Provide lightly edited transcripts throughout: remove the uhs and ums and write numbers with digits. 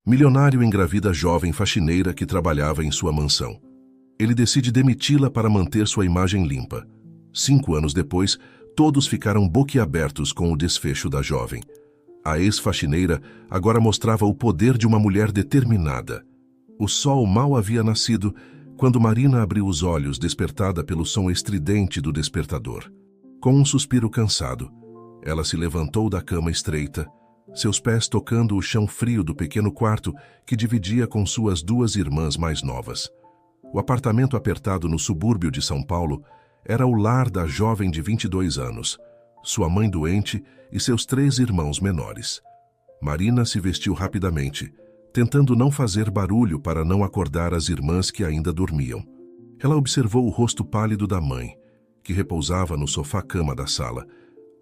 Milionário engravida jovem faxineira que trabalhava em sua mansão. Ele decide demiti-la para manter sua imagem limpa. 5 anos depois, todos ficaram boquiabertos com o desfecho da jovem. A ex-faxineira agora mostrava o poder de uma mulher determinada. O sol mal havia nascido quando Marina abriu os olhos, despertada pelo som estridente do despertador. Com um suspiro cansado, ela se levantou da cama estreita, seus pés tocando o chão frio do pequeno quarto que dividia com suas 2 irmãs mais novas. O apartamento apertado no subúrbio de São Paulo era o lar da jovem de 22 anos, sua mãe doente e seus 3 irmãos menores. Marina se vestiu rapidamente, tentando não fazer barulho para não acordar as irmãs que ainda dormiam. Ela observou o rosto pálido da mãe, que repousava no sofá-cama da sala,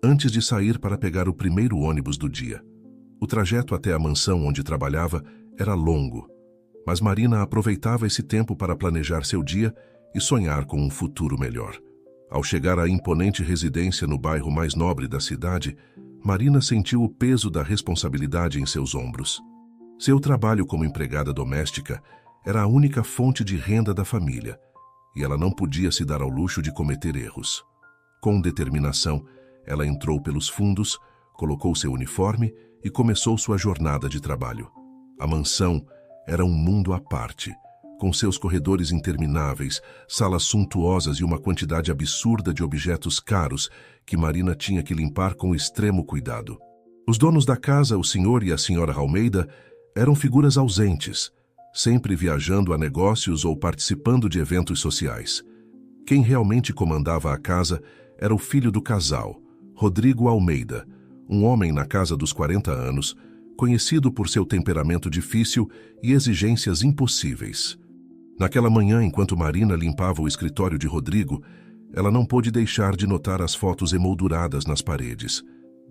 antes de sair para pegar o primeiro ônibus do dia. O trajeto até a mansão onde trabalhava era longo, mas Marina aproveitava esse tempo para planejar seu dia e sonhar com um futuro melhor. Ao chegar à imponente residência no bairro mais nobre da cidade, Marina sentiu o peso da responsabilidade em seus ombros. Seu trabalho como empregada doméstica era a única fonte de renda da família, e ela não podia se dar ao luxo de cometer erros. Com determinação, ela entrou pelos fundos, colocou seu uniforme e começou sua jornada de trabalho. A mansão era um mundo à parte, com seus corredores intermináveis, salas suntuosas e uma quantidade absurda de objetos caros que Marina tinha que limpar com extremo cuidado. Os donos da casa, o senhor e a senhora Almeida, eram figuras ausentes, sempre viajando a negócios ou participando de eventos sociais. Quem realmente comandava a casa era o filho do casal, Rodrigo Almeida, um homem na casa dos 40 anos, conhecido por seu temperamento difícil e exigências impossíveis. Naquela manhã, enquanto Marina limpava o escritório de Rodrigo, ela não pôde deixar de notar as fotos emolduradas nas paredes.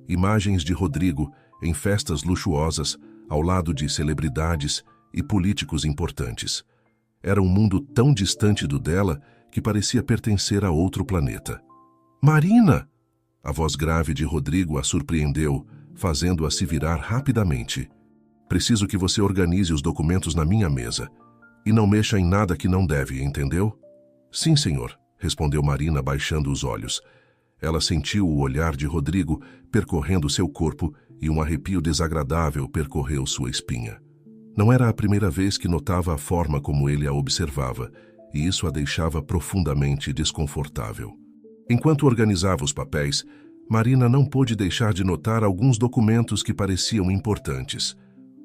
Imagens de Rodrigo em festas luxuosas, ao lado de celebridades e políticos importantes. Era um mundo tão distante do dela que parecia pertencer a outro planeta. "Marina!" A voz grave de Rodrigo a surpreendeu, fazendo-a se virar rapidamente. "Preciso que você organize os documentos na minha mesa. E não mexa em nada que não deve, entendeu?" "Sim, senhor", respondeu Marina, baixando os olhos. Ela sentiu o olhar de Rodrigo percorrendo seu corpo e um arrepio desagradável percorreu sua espinha. Não era a primeira vez que notava a forma como ele a observava, e isso a deixava profundamente desconfortável. Enquanto organizava os papéis, Marina não pôde deixar de notar alguns documentos que pareciam importantes.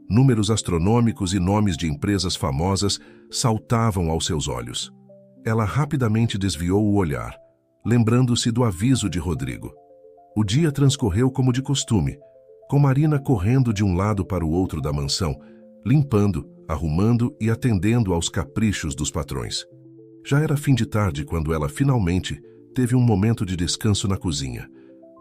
Números astronômicos e nomes de empresas famosas saltavam aos seus olhos. Ela rapidamente desviou o olhar, lembrando-se do aviso de Rodrigo. O dia transcorreu como de costume, com Marina correndo de um lado para o outro da mansão, limpando, arrumando e atendendo aos caprichos dos patrões. Já era fim de tarde quando ela finalmente teve um momento de descanso na cozinha.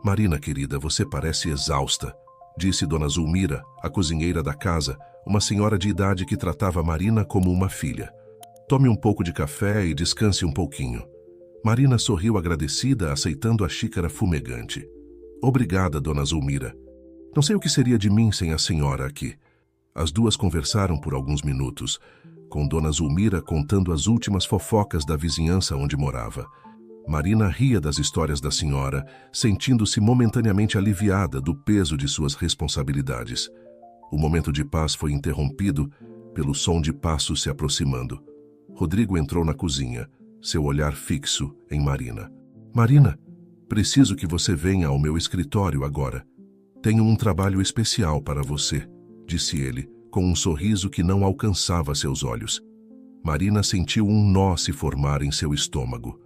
"Marina, querida, você parece exausta", disse Dona Zulmira, a cozinheira da casa, uma senhora de idade que tratava Marina como uma filha. "Tome um pouco de café e descanse um pouquinho." Marina sorriu agradecida, aceitando a xícara fumegante. "Obrigada, Dona Zulmira. Não sei o que seria de mim sem a senhora aqui." As duas conversaram por alguns minutos, com Dona Zulmira contando as últimas fofocas da vizinhança onde morava. Marina ria das histórias da senhora, sentindo-se momentaneamente aliviada do peso de suas responsabilidades. O momento de paz foi interrompido pelo som de passos se aproximando. Rodrigo entrou na cozinha, seu olhar fixo em Marina. "Marina, preciso que você venha ao meu escritório agora. Tenho um trabalho especial para você", disse ele, com um sorriso que não alcançava seus olhos. Marina sentiu um nó se formar em seu estômago.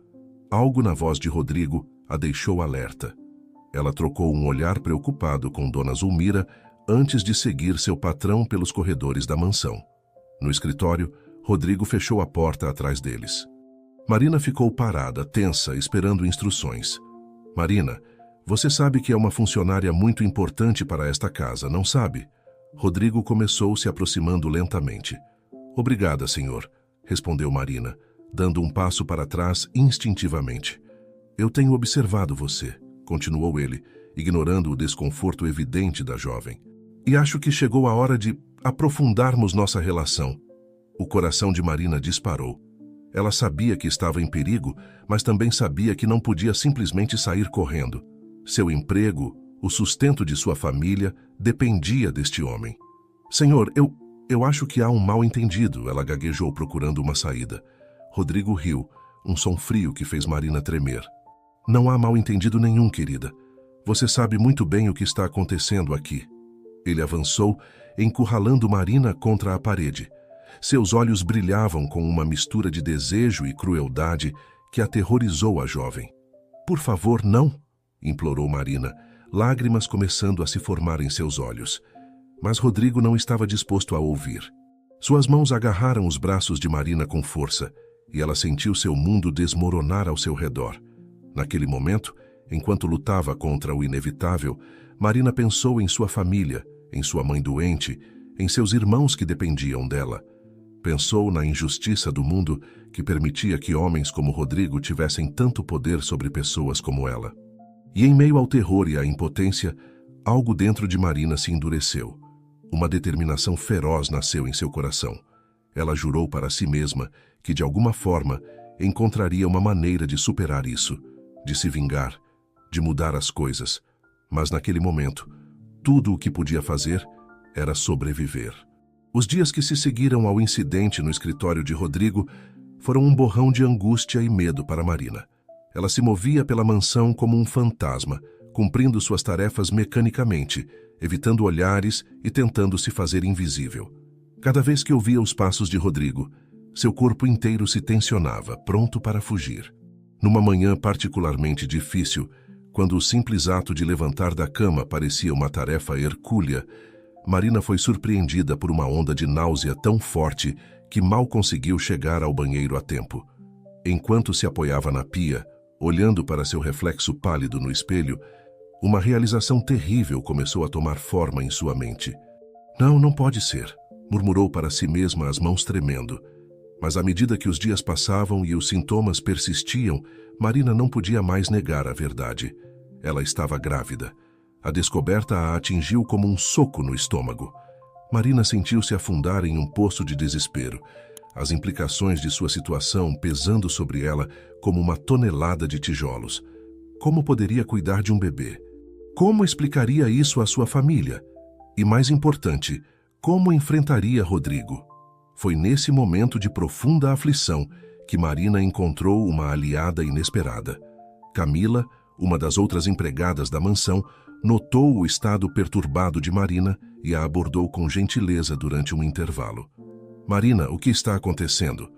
Algo na voz de Rodrigo a deixou alerta. Ela trocou um olhar preocupado com Dona Zulmira antes de seguir seu patrão pelos corredores da mansão. No escritório, Rodrigo fechou a porta atrás deles. Marina ficou parada, tensa, esperando instruções. "Marina, você sabe que é uma funcionária muito importante para esta casa, não sabe?" Rodrigo começou se aproximando lentamente. "Obrigada, senhor", respondeu Marina, dando um passo para trás instintivamente. "Eu tenho observado você", continuou ele, ignorando o desconforto evidente da jovem. "E acho que chegou a hora de... aprofundarmos nossa relação. O coração de Marina disparou. Ela sabia que estava em perigo, mas também sabia que não podia simplesmente sair correndo. Seu emprego, o sustento de sua família, dependia deste homem. Senhor, eu acho que há um mal-entendido, ela gaguejou procurando uma saída. Rodrigo riu, um som frio que fez Marina tremer. Não há mal-entendido nenhum, querida. Você sabe muito bem o que está acontecendo aqui. Ele avançou, encurralando Marina contra a parede. Seus olhos brilhavam com uma mistura de desejo e crueldade que aterrorizou a jovem. Por favor, não, implorou Marina, lágrimas começando a se formar em seus olhos. Mas Rodrigo não estava disposto a ouvir. Suas mãos agarraram os braços de Marina com força, e ela sentiu seu mundo desmoronar ao seu redor. Naquele momento, enquanto lutava contra o inevitável, Marina pensou em sua família, em sua mãe doente, em seus irmãos que dependiam dela. Pensou na injustiça do mundo que permitia que homens como Rodrigo tivessem tanto poder sobre pessoas como ela. E em meio ao terror e à impotência, algo dentro de Marina se endureceu. Uma determinação feroz nasceu em seu coração. Ela jurou para si mesma que, de alguma forma, encontraria uma maneira de superar isso, de se vingar, de mudar as coisas. Mas naquele momento, tudo o que podia fazer era sobreviver. Os dias que se seguiram ao incidente no escritório de Rodrigo foram um borrão de angústia e medo para Marina. Ela se movia pela mansão como um fantasma, cumprindo suas tarefas mecanicamente, evitando olhares e tentando se fazer invisível. Cada vez que ouvia os passos de Rodrigo, seu corpo inteiro se tensionava, pronto para fugir. Numa manhã particularmente difícil, quando o simples ato de levantar da cama parecia uma tarefa hercúlea, Marina foi surpreendida por uma onda de náusea tão forte que mal conseguiu chegar ao banheiro a tempo. Enquanto se apoiava na pia, olhando para seu reflexo pálido no espelho, uma realização terrível começou a tomar forma em sua mente. Não, não pode ser, murmurou para si mesma, as mãos tremendo. Mas à medida que os dias passavam e os sintomas persistiam, Marina não podia mais negar a verdade. Ela estava grávida. A descoberta a atingiu como um soco no estômago. Marina sentiu-se afundar em um poço de desespero, as implicações de sua situação pesando sobre ela como uma tonelada de tijolos. Como poderia cuidar de um bebê? Como explicaria isso à sua família? E mais importante, como enfrentaria Rodrigo? Foi nesse momento de profunda aflição que Marina encontrou uma aliada inesperada. Camila, uma das outras empregadas da mansão, notou o estado perturbado de Marina e a abordou com gentileza durante um intervalo. Marina, o que está acontecendo?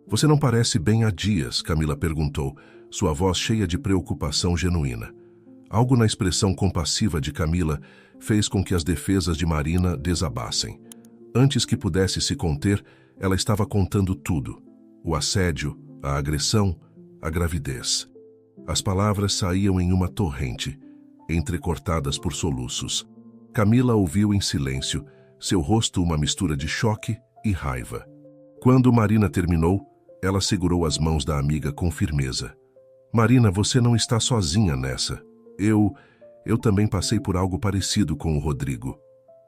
Você não parece bem há dias, Camila perguntou, sua voz cheia de preocupação genuína. Algo na expressão compassiva de Camila fez com que as defesas de Marina desabassem. Antes que pudesse se conter, ela estava contando tudo. O assédio, a agressão, a gravidez. As palavras saíam em uma torrente, entrecortadas por soluços. Camila ouviu em silêncio, seu rosto uma mistura de choque e raiva. Quando Marina terminou, ela segurou as mãos da amiga com firmeza. Marina, você não está sozinha nessa. Eu também passei por algo parecido com o Rodrigo.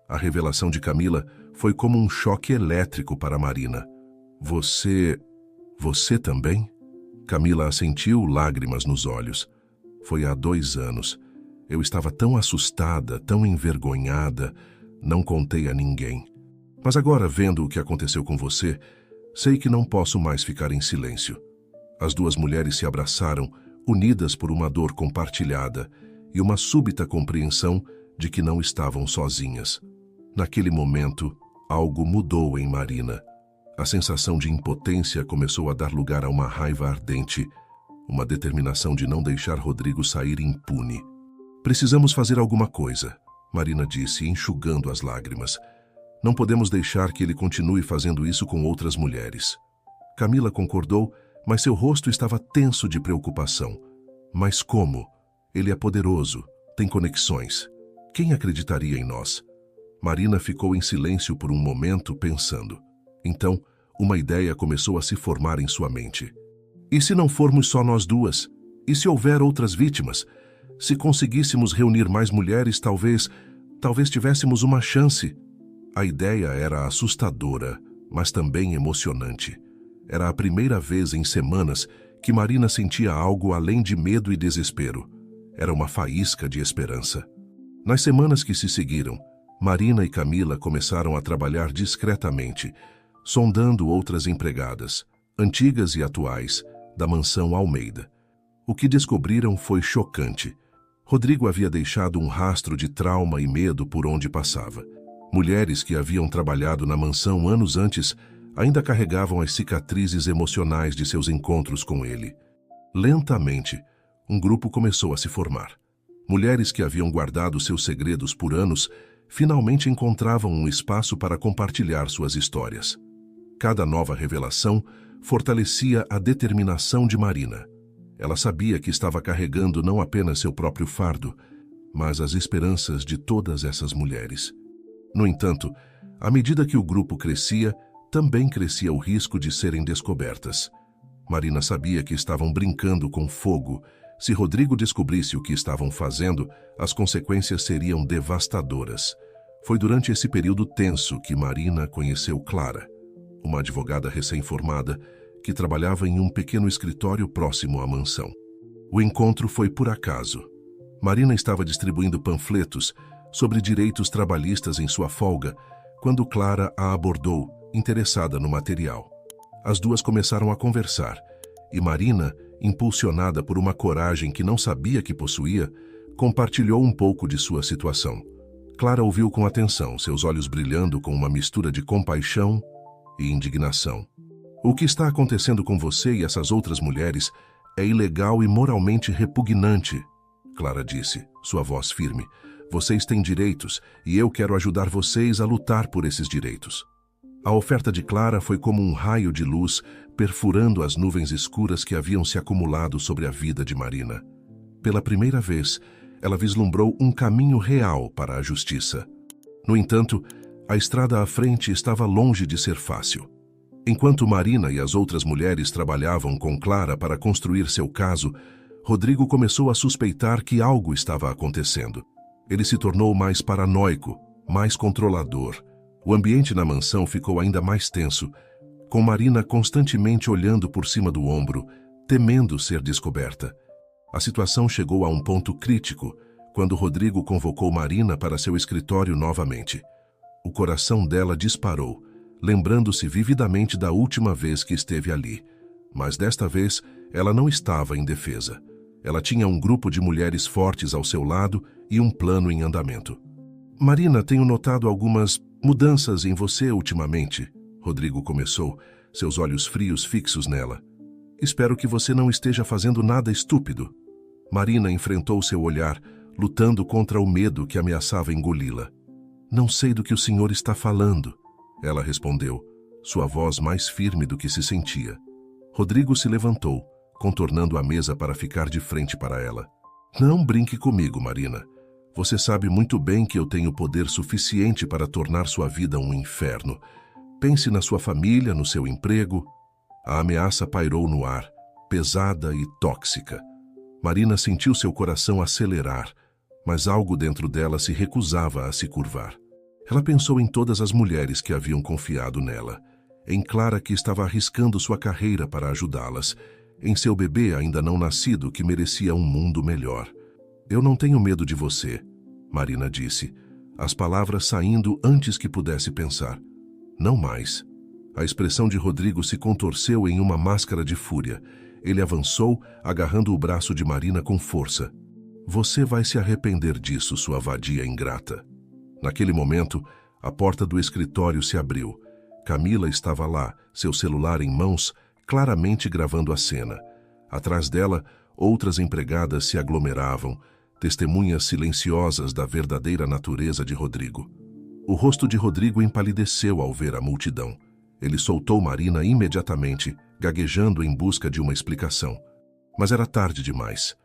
A revelação de Camila foi como um choque elétrico para Marina. Você também? Camila assentiu, lágrimas nos olhos. Foi há 2 anos. Eu estava tão assustada, tão envergonhada, não contei a ninguém. Mas agora, vendo o que aconteceu com você, sei que não posso mais ficar em silêncio. As 2 mulheres se abraçaram, unidas por uma dor compartilhada e uma súbita compreensão de que não estavam sozinhas. Naquele momento, algo mudou em Marina. A sensação de impotência começou a dar lugar a uma raiva ardente, uma determinação de não deixar Rodrigo sair impune. Precisamos fazer alguma coisa, Marina disse, enxugando as lágrimas. Não podemos deixar que ele continue fazendo isso com outras mulheres. Camila concordou, mas seu rosto estava tenso de preocupação. Mas como? Ele é poderoso, tem conexões. Quem acreditaria em nós? Marina ficou em silêncio por um momento, pensando. Então, uma ideia começou a se formar em sua mente. E se não formos só nós 2? E se houver outras vítimas? Se conseguíssemos reunir mais mulheres, talvez tivéssemos uma chance. A ideia era assustadora, mas também emocionante. Era a primeira vez em semanas que Marina sentia algo além de medo e desespero. Era uma faísca de esperança. Nas semanas que se seguiram, Marina e Camila começaram a trabalhar discretamente, sondando outras empregadas, antigas e atuais, da mansão Almeida. O que descobriram foi chocante. Rodrigo havia deixado um rastro de trauma e medo por onde passava. Mulheres que haviam trabalhado na mansão anos antes ainda carregavam as cicatrizes emocionais de seus encontros com ele. Lentamente, um grupo começou a se formar. Mulheres que haviam guardado seus segredos por anos finalmente encontravam um espaço para compartilhar suas histórias. Cada nova revelação fortalecia a determinação de Marina. Ela sabia que estava carregando não apenas seu próprio fardo, mas as esperanças de todas essas mulheres. No entanto, à medida que o grupo crescia, também crescia o risco de serem descobertas. Marina sabia que estavam brincando com fogo. Se Rodrigo descobrisse o que estavam fazendo, as consequências seriam devastadoras. Foi durante esse período tenso que Marina conheceu Clara, uma advogada recém-formada que trabalhava em um pequeno escritório próximo à mansão. O encontro foi por acaso. Marina estava distribuindo panfletos sobre direitos trabalhistas em sua folga, quando Clara a abordou, interessada no material. As duas começaram a conversar, e Marina, impulsionada por uma coragem que não sabia que possuía, compartilhou um pouco de sua situação. Clara ouviu com atenção, seus olhos brilhando com uma mistura de compaixão e indignação. O que está acontecendo com você e essas outras mulheres é ilegal e moralmente repugnante, Clara disse, sua voz firme. Vocês têm direitos e eu quero ajudar vocês a lutar por esses direitos. A oferta de Clara foi como um raio de luz perfurando as nuvens escuras que haviam se acumulado sobre a vida de Marina. Pela primeira vez, ela vislumbrou um caminho real para a justiça. No entanto, a estrada à frente estava longe de ser fácil. Enquanto Marina e as outras mulheres trabalhavam com Clara para construir seu caso, Rodrigo começou a suspeitar que algo estava acontecendo. Ele se tornou mais paranoico, mais controlador. O ambiente na mansão ficou ainda mais tenso, com Marina constantemente olhando por cima do ombro, temendo ser descoberta. A situação chegou a um ponto crítico, quando Rodrigo convocou Marina para seu escritório novamente. O coração dela disparou, lembrando-se vividamente da última vez que esteve ali. Mas desta vez, ela não estava indefesa. Ela tinha um grupo de mulheres fortes ao seu lado e um plano em andamento. Marina, tenho notado algumas mudanças em você ultimamente, Rodrigo começou, seus olhos frios fixos nela. Espero que você não esteja fazendo nada estúpido. Marina enfrentou seu olhar, lutando contra o medo que ameaçava engoli-la. Não sei do que o senhor está falando, ela respondeu, sua voz mais firme do que se sentia. Rodrigo se levantou, contornando a mesa para ficar de frente para ela. Não brinque comigo, Marina. Você sabe muito bem que eu tenho poder suficiente para tornar sua vida um inferno. Pense na sua família, no seu emprego. A ameaça pairou no ar, pesada e tóxica. Marina sentiu seu coração acelerar, mas algo dentro dela se recusava a se curvar. Ela pensou em todas as mulheres que haviam confiado nela, em Clara que estava arriscando sua carreira para ajudá-las, em seu bebê ainda não nascido que merecia um mundo melhor. Eu não tenho medo de você, Marina disse, as palavras saindo antes que pudesse pensar. Não mais. A expressão de Rodrigo se contorceu em uma máscara de fúria. Ele avançou, agarrando o braço de Marina com força. Você vai se arrepender disso, sua vadia ingrata. Naquele momento, a porta do escritório se abriu. Camila estava lá, seu celular em mãos, claramente gravando a cena. Atrás dela, outras empregadas se aglomeravam, testemunhas silenciosas da verdadeira natureza de Rodrigo. O rosto de Rodrigo empalideceu ao ver a multidão. Ele soltou Marina imediatamente, gaguejando em busca de uma explicação. Mas era tarde demais.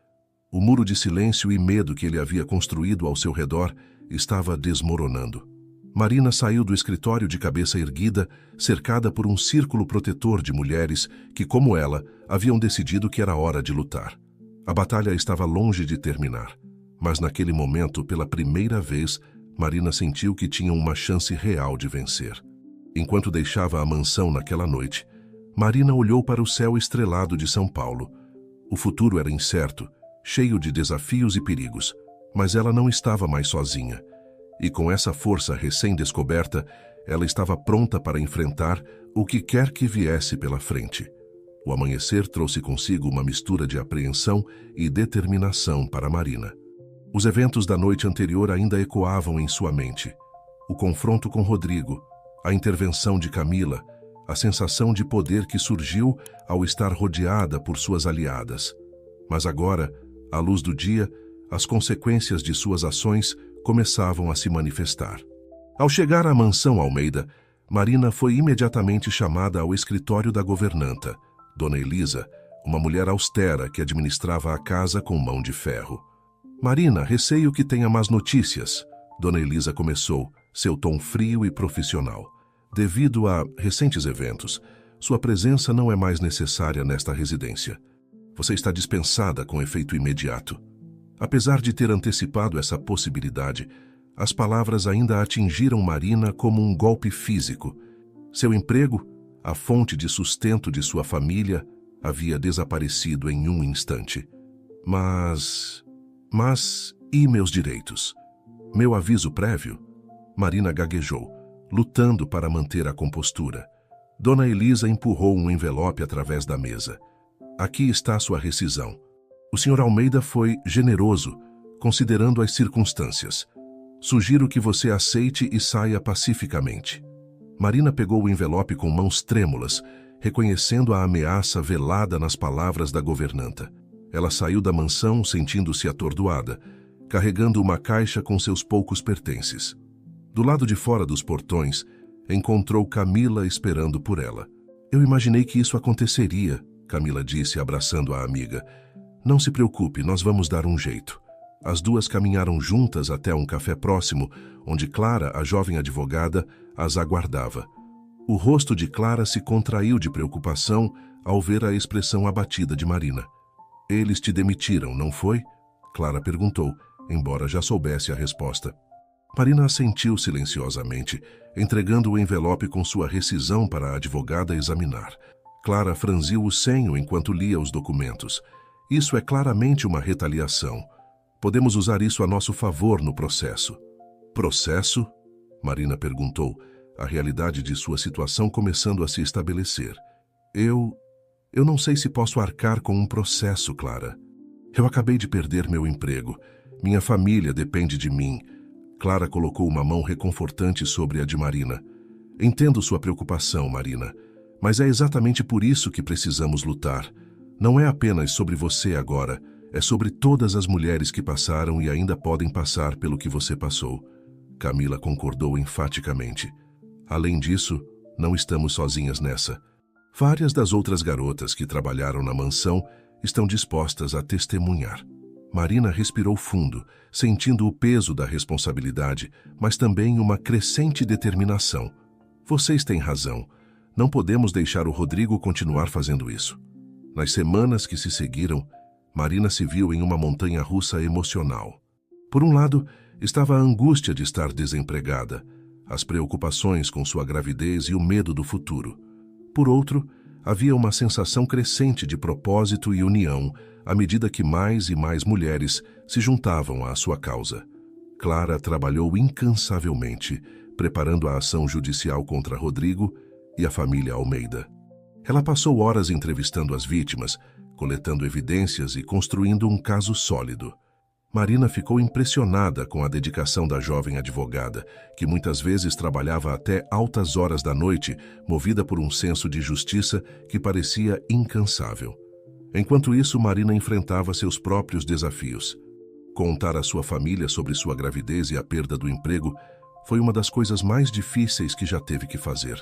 O muro de silêncio e medo que ele havia construído ao seu redor estava desmoronando. Marina saiu do escritório de cabeça erguida, cercada por um círculo protetor de mulheres que, como ela, haviam decidido que era hora de lutar. A batalha estava longe de terminar, mas naquele momento, pela primeira vez, Marina sentiu que tinha uma chance real de vencer. Enquanto deixava a mansão naquela noite, Marina olhou para o céu estrelado de São Paulo. O futuro era incerto, cheio de desafios e perigos, mas ela não estava mais sozinha. E com essa força recém-descoberta, ela estava pronta para enfrentar o que quer que viesse pela frente. O amanhecer trouxe consigo uma mistura de apreensão e determinação para Marina. Os eventos da noite anterior ainda ecoavam em sua mente. O confronto com Rodrigo, a intervenção de Camila, a sensação de poder que surgiu ao estar rodeada por suas aliadas. Mas agora, à luz do dia, as consequências de suas ações começavam a se manifestar. Ao chegar à mansão Almeida, Marina foi imediatamente chamada ao escritório da governanta, Dona Elisa, uma mulher austera que administrava a casa com mão de ferro. Marina, receio que tenha más notícias, Dona Elisa começou, seu tom frio e profissional. Devido a recentes eventos, sua presença não é mais necessária nesta residência. Você está dispensada com efeito imediato. Apesar de ter antecipado essa possibilidade, as palavras ainda atingiram Marina como um golpe físico. Seu emprego, a fonte de sustento de sua família, havia desaparecido em um instante. Mas e meus direitos? Meu aviso prévio? Marina gaguejou, lutando para manter a compostura. Dona Elisa empurrou um envelope através da mesa. Aqui está sua rescisão. O Sr. Almeida foi generoso, considerando as circunstâncias. Sugiro que você aceite e saia pacificamente. Marina pegou o envelope com mãos trêmulas, reconhecendo a ameaça velada nas palavras da governanta. Ela saiu da mansão sentindo-se atordoada, carregando uma caixa com seus poucos pertences. Do lado de fora dos portões, encontrou Camila esperando por ela. Eu imaginei que isso aconteceria, Camila disse, abraçando a amiga. Não se preocupe, nós vamos dar um jeito. As duas caminharam juntas até um café próximo, onde Clara, a jovem advogada, as aguardava. O rosto de Clara se contraiu de preocupação ao ver a expressão abatida de Marina. Eles te demitiram, não foi? Clara perguntou, embora já soubesse a resposta. Marina assentiu silenciosamente, entregando o envelope com sua rescisão para a advogada examinar. Clara franziu o senho enquanto lia os documentos. Isso é claramente uma retaliação. Podemos usar isso a nosso favor no processo. Processo? Marina perguntou, a realidade de sua situação começando a se estabelecer. Eu não sei se posso arcar com um processo, Clara. Eu acabei de perder meu emprego. Minha família depende de mim. Clara colocou uma mão reconfortante sobre a de Marina. Entendo sua preocupação, Marina, mas é exatamente por isso que precisamos lutar. Não é apenas sobre você agora, é sobre todas as mulheres que passaram e ainda podem passar pelo que você passou. Camila concordou enfaticamente. Além disso, não estamos sozinhas nessa. Várias das outras garotas que trabalharam na mansão estão dispostas a testemunhar. Marina respirou fundo, sentindo o peso da responsabilidade, mas também uma crescente determinação. Vocês têm razão. Não podemos deixar o Rodrigo continuar fazendo isso. Nas semanas que se seguiram, Marina se viu em uma montanha-russa emocional. Por um lado, estava a angústia de estar desempregada, as preocupações com sua gravidez e o medo do futuro. Por outro, havia uma sensação crescente de propósito e união à medida que mais e mais mulheres se juntavam à sua causa. Clara trabalhou incansavelmente, preparando a ação judicial contra Rodrigo e a família Almeida. Ela passou horas entrevistando as vítimas, coletando evidências e construindo um caso sólido. Marina ficou impressionada com a dedicação da jovem advogada, que muitas vezes trabalhava até altas horas da noite, movida por um senso de justiça que parecia incansável. Enquanto isso, Marina enfrentava seus próprios desafios. Contar à sua família sobre sua gravidez e a perda do emprego foi uma das coisas mais difíceis que já teve que fazer.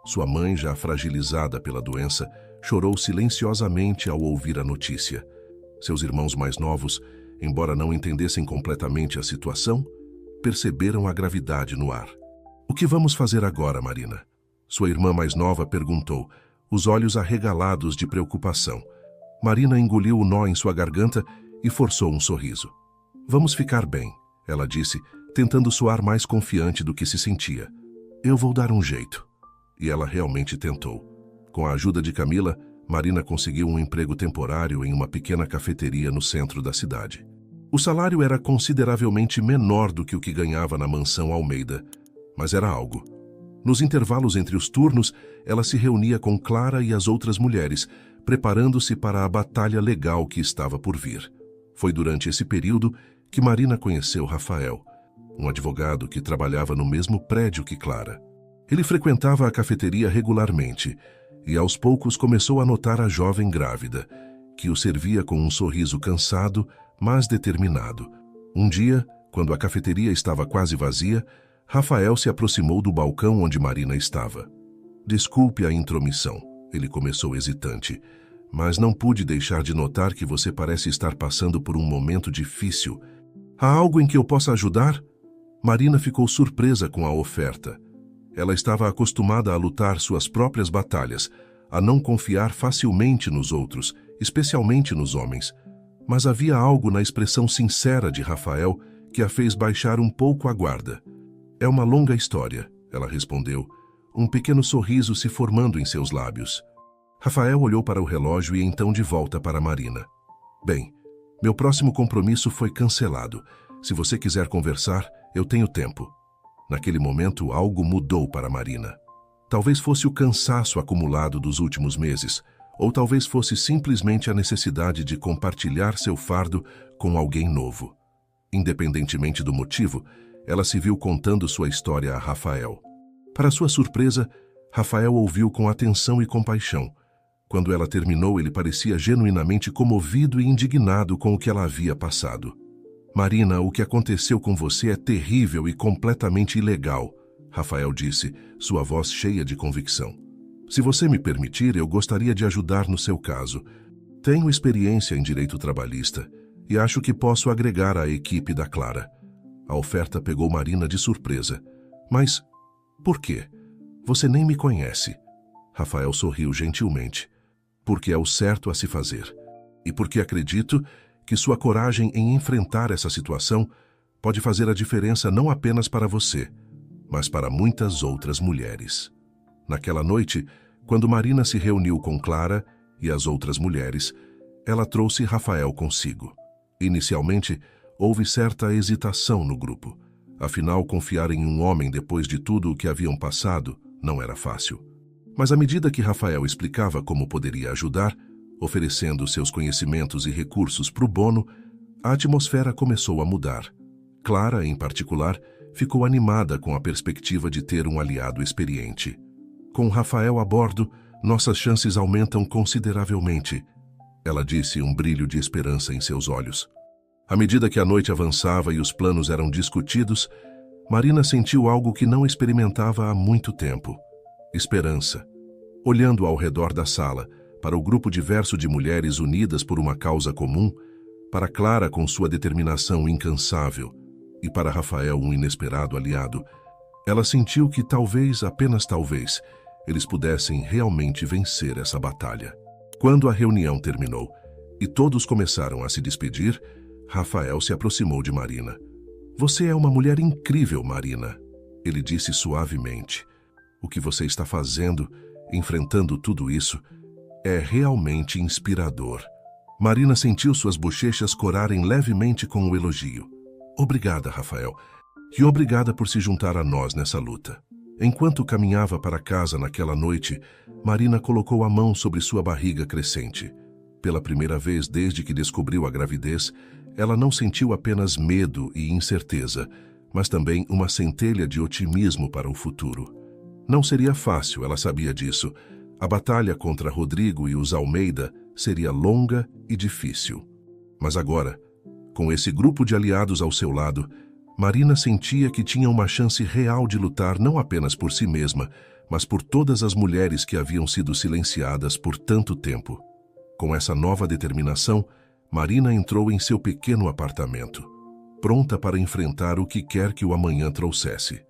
Sua mãe, já fragilizada pela doença, chorou silenciosamente ao ouvir a notícia. Seus irmãos mais novos, embora não entendessem completamente a situação, perceberam a gravidade no ar. O que vamos fazer agora, Marina? Sua irmã mais nova perguntou, os olhos arregalados de preocupação. Marina engoliu o nó em sua garganta e forçou um sorriso. Vamos ficar bem, ela disse, tentando soar mais confiante do que se sentia. Eu vou dar um jeito. E ela realmente tentou. Com a ajuda de Camila, Marina conseguiu um emprego temporário em uma pequena cafeteria no centro da cidade. O salário era consideravelmente menor do que o que ganhava na mansão Almeida, mas era algo. Nos intervalos entre os turnos, ela se reunia com Clara e as outras mulheres, preparando-se para a batalha legal que estava por vir. Foi durante esse período que Marina conheceu Rafael, um advogado que trabalhava no mesmo prédio que Clara. Ele frequentava a cafeteria regularmente e aos poucos começou a notar a jovem grávida, que o servia com um sorriso cansado, mas determinado. Um dia, quando a cafeteria estava quase vazia, Rafael se aproximou do balcão onde Marina estava. Desculpe a intromissão, ele começou hesitante, mas não pude deixar de notar que você parece estar passando por um momento difícil. Há algo em que eu possa ajudar? Marina ficou surpresa com a oferta. Ela estava acostumada a lutar suas próprias batalhas, a não confiar facilmente nos outros, especialmente nos homens. Mas havia algo na expressão sincera de Rafael que a fez baixar um pouco a guarda. É uma longa história, ela respondeu, um pequeno sorriso se formando em seus lábios. Rafael olhou para o relógio e então de volta para Marina. Bem, meu próximo compromisso foi cancelado. Se você quiser conversar, eu tenho tempo. Naquele momento, algo mudou para Marina. Talvez fosse o cansaço acumulado dos últimos meses, ou talvez fosse simplesmente a necessidade de compartilhar seu fardo com alguém novo. Independentemente do motivo, ela se viu contando sua história a Rafael. Para sua surpresa, Rafael ouviu com atenção e compaixão. Quando ela terminou, ele parecia genuinamente comovido e indignado com o que ela havia passado. Marina, o que aconteceu com você é terrível e completamente ilegal, Rafael disse, sua voz cheia de convicção. Se você me permitir, eu gostaria de ajudar no seu caso. Tenho experiência em direito trabalhista e acho que posso agregar à equipe da Clara. A oferta pegou Marina de surpresa. Mas por quê? Você nem me conhece. Rafael sorriu gentilmente. Porque é o certo a se fazer. E porque acredito que sua coragem em enfrentar essa situação pode fazer a diferença não apenas para você, mas para muitas outras mulheres. Naquela noite, quando Marina se reuniu com Clara e as outras mulheres, ela trouxe Rafael consigo. Inicialmente, houve certa hesitação no grupo. Afinal, confiar em um homem depois de tudo o que haviam passado não era fácil. Mas à medida que Rafael explicava como poderia ajudar, oferecendo seus conhecimentos e recursos pro bono, a atmosfera começou a mudar. Clara, em particular, ficou animada com a perspectiva de ter um aliado experiente. Com Rafael a bordo, nossas chances aumentam consideravelmente, ela disse, um brilho de esperança em seus olhos. À medida que a noite avançava e os planos eram discutidos, Marina sentiu algo que não experimentava há muito tempo. Esperança. Olhando ao redor da sala, para o grupo diverso de mulheres unidas por uma causa comum, para Clara com sua determinação incansável e para Rafael um inesperado aliado, ela sentiu que talvez, apenas talvez, eles pudessem realmente vencer essa batalha. Quando a reunião terminou e todos começaram a se despedir, Rafael se aproximou de Marina. Você é uma mulher incrível, Marina, ele disse suavemente. O que você está fazendo, enfrentando tudo isso, é realmente inspirador. Marina sentiu suas bochechas corarem levemente com o elogio. Obrigada, Rafael, e obrigada por se juntar a nós nessa luta. Enquanto caminhava para casa naquela noite, Marina colocou a mão sobre sua barriga crescente. Pela primeira vez desde que descobriu a gravidez, ela não sentiu apenas medo e incerteza, mas também uma centelha de otimismo para o futuro. Não seria fácil, ela sabia disso. A batalha contra Rodrigo e os Almeida seria longa e difícil. Mas agora, com esse grupo de aliados ao seu lado, Marina sentia que tinha uma chance real de lutar não apenas por si mesma, mas por todas as mulheres que haviam sido silenciadas por tanto tempo. Com essa nova determinação, Marina entrou em seu pequeno apartamento, pronta para enfrentar o que quer que o amanhã trouxesse.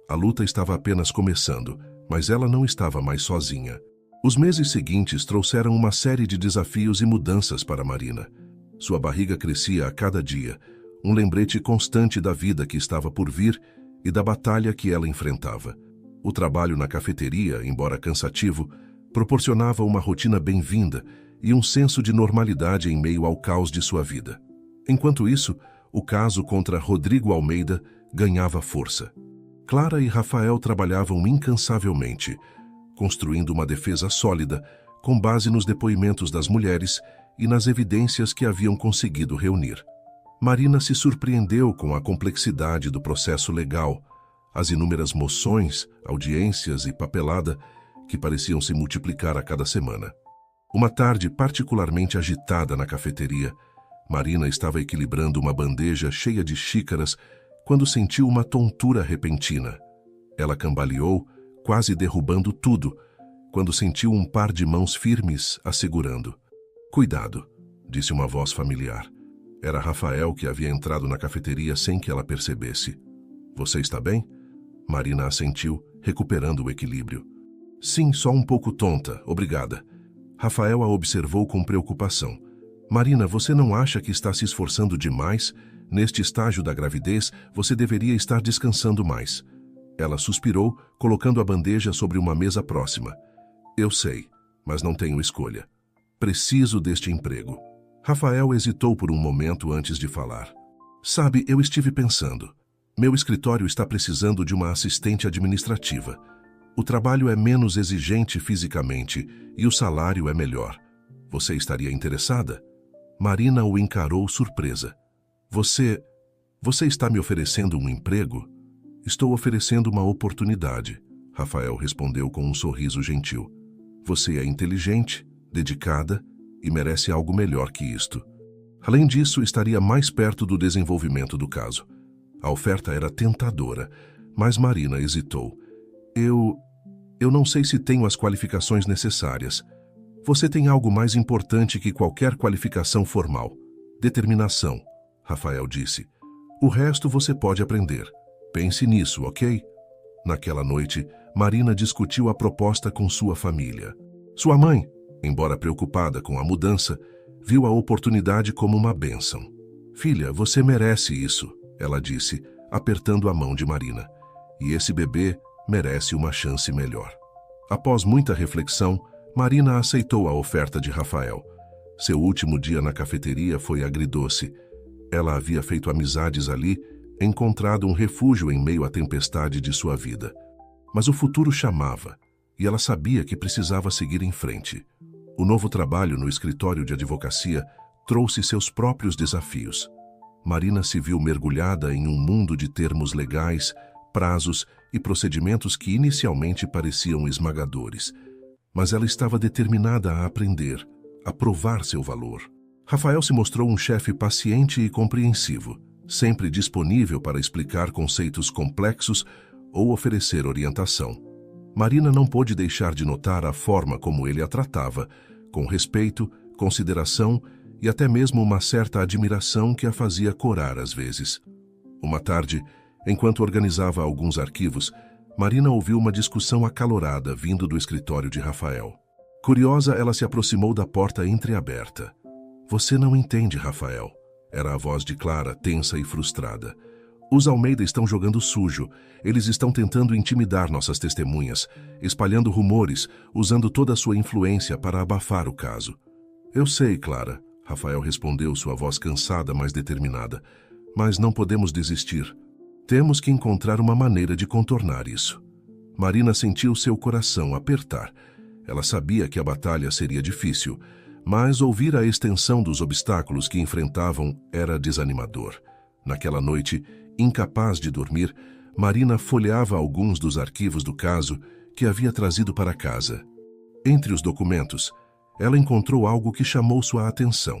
A luta estava apenas começando, mas ela não estava mais sozinha. Os meses seguintes trouxeram uma série de desafios e mudanças para Marina. Sua barriga crescia a cada dia, um lembrete constante da vida que estava por vir e da batalha que ela enfrentava. O trabalho na cafeteria, embora cansativo, proporcionava uma rotina bem-vinda e um senso de normalidade em meio ao caos de sua vida. Enquanto isso, o caso contra Rodrigo Almeida ganhava força. Clara e Rafael trabalhavam incansavelmente, construindo uma defesa sólida com base nos depoimentos das mulheres e nas evidências que haviam conseguido reunir. Marina se surpreendeu com a complexidade do processo legal, as inúmeras moções, audiências e papelada que pareciam se multiplicar a cada semana. Uma tarde particularmente agitada na cafeteria, Marina estava equilibrando uma bandeja cheia de xícaras quando sentiu uma tontura repentina. Ela cambaleou, quase derrubando tudo, quando sentiu um par de mãos firmes a segurando. "Cuidado", disse uma voz familiar. Era Rafael que havia entrado na cafeteria sem que ela percebesse. "Você está bem?" Marina assentiu, recuperando o equilíbrio. "Sim, só um pouco tonta, obrigada." Rafael a observou com preocupação. "Marina, você não acha que está se esforçando demais? Neste estágio da gravidez, você deveria estar descansando mais." Ela suspirou, colocando a bandeja sobre uma mesa próxima. "Eu sei, mas não tenho escolha. Preciso deste emprego." Rafael hesitou por um momento antes de falar. "Sabe, eu estive pensando. Meu escritório está precisando de uma assistente administrativa. O trabalho é menos exigente fisicamente e o salário é melhor. Você estaria interessada?" Marina o encarou surpresa. Você está me oferecendo um emprego?" "Estou oferecendo uma oportunidade", Rafael respondeu com um sorriso gentil. "Você é inteligente, dedicada e merece algo melhor que isto. Além disso, estaria mais perto do desenvolvimento do caso." A oferta era tentadora, mas Marina hesitou. Eu não sei se tenho as qualificações necessárias." "Você tem algo mais importante que qualquer qualificação formal: determinação", Rafael disse. "O resto você pode aprender. Pense nisso, ok?" Naquela noite, Marina discutiu a proposta com sua família. Sua mãe, embora preocupada com a mudança, viu a oportunidade como uma bênção. "Filha, você merece isso", ela disse, apertando a mão de Marina. "E esse bebê merece uma chance melhor." Após muita reflexão, Marina aceitou a oferta de Rafael. Seu último dia na cafeteria foi agridoce. Ela havia feito amizades ali, encontrado um refúgio em meio à tempestade de sua vida. Mas o futuro chamava, e ela sabia que precisava seguir em frente. O novo trabalho no escritório de advocacia trouxe seus próprios desafios. Marina se viu mergulhada em um mundo de termos legais, prazos e procedimentos que inicialmente pareciam esmagadores. Mas ela estava determinada a aprender, a provar seu valor. Rafael se mostrou um chefe paciente e compreensivo, sempre disponível para explicar conceitos complexos ou oferecer orientação. Marina não pôde deixar de notar a forma como ele a tratava, com respeito, consideração e até mesmo uma certa admiração que a fazia corar às vezes. Uma tarde, enquanto organizava alguns arquivos, Marina ouviu uma discussão acalorada vindo do escritório de Rafael. Curiosa, ela se aproximou da porta entreaberta. "Você não entende, Rafael", era a voz de Clara, tensa e frustrada. "Os Almeida estão jogando sujo. Eles estão tentando intimidar nossas testemunhas, espalhando rumores, usando toda a sua influência para abafar o caso." "Eu sei, Clara", Rafael respondeu, sua voz cansada, mas determinada. "Mas não podemos desistir. Temos que encontrar uma maneira de contornar isso." Marina sentiu seu coração apertar. Ela sabia que a batalha seria difícil, mas ouvir a extensão dos obstáculos que enfrentavam era desanimador. Naquela noite, incapaz de dormir, Marina folheava alguns dos arquivos do caso que havia trazido para casa. Entre os documentos, ela encontrou algo que chamou sua atenção.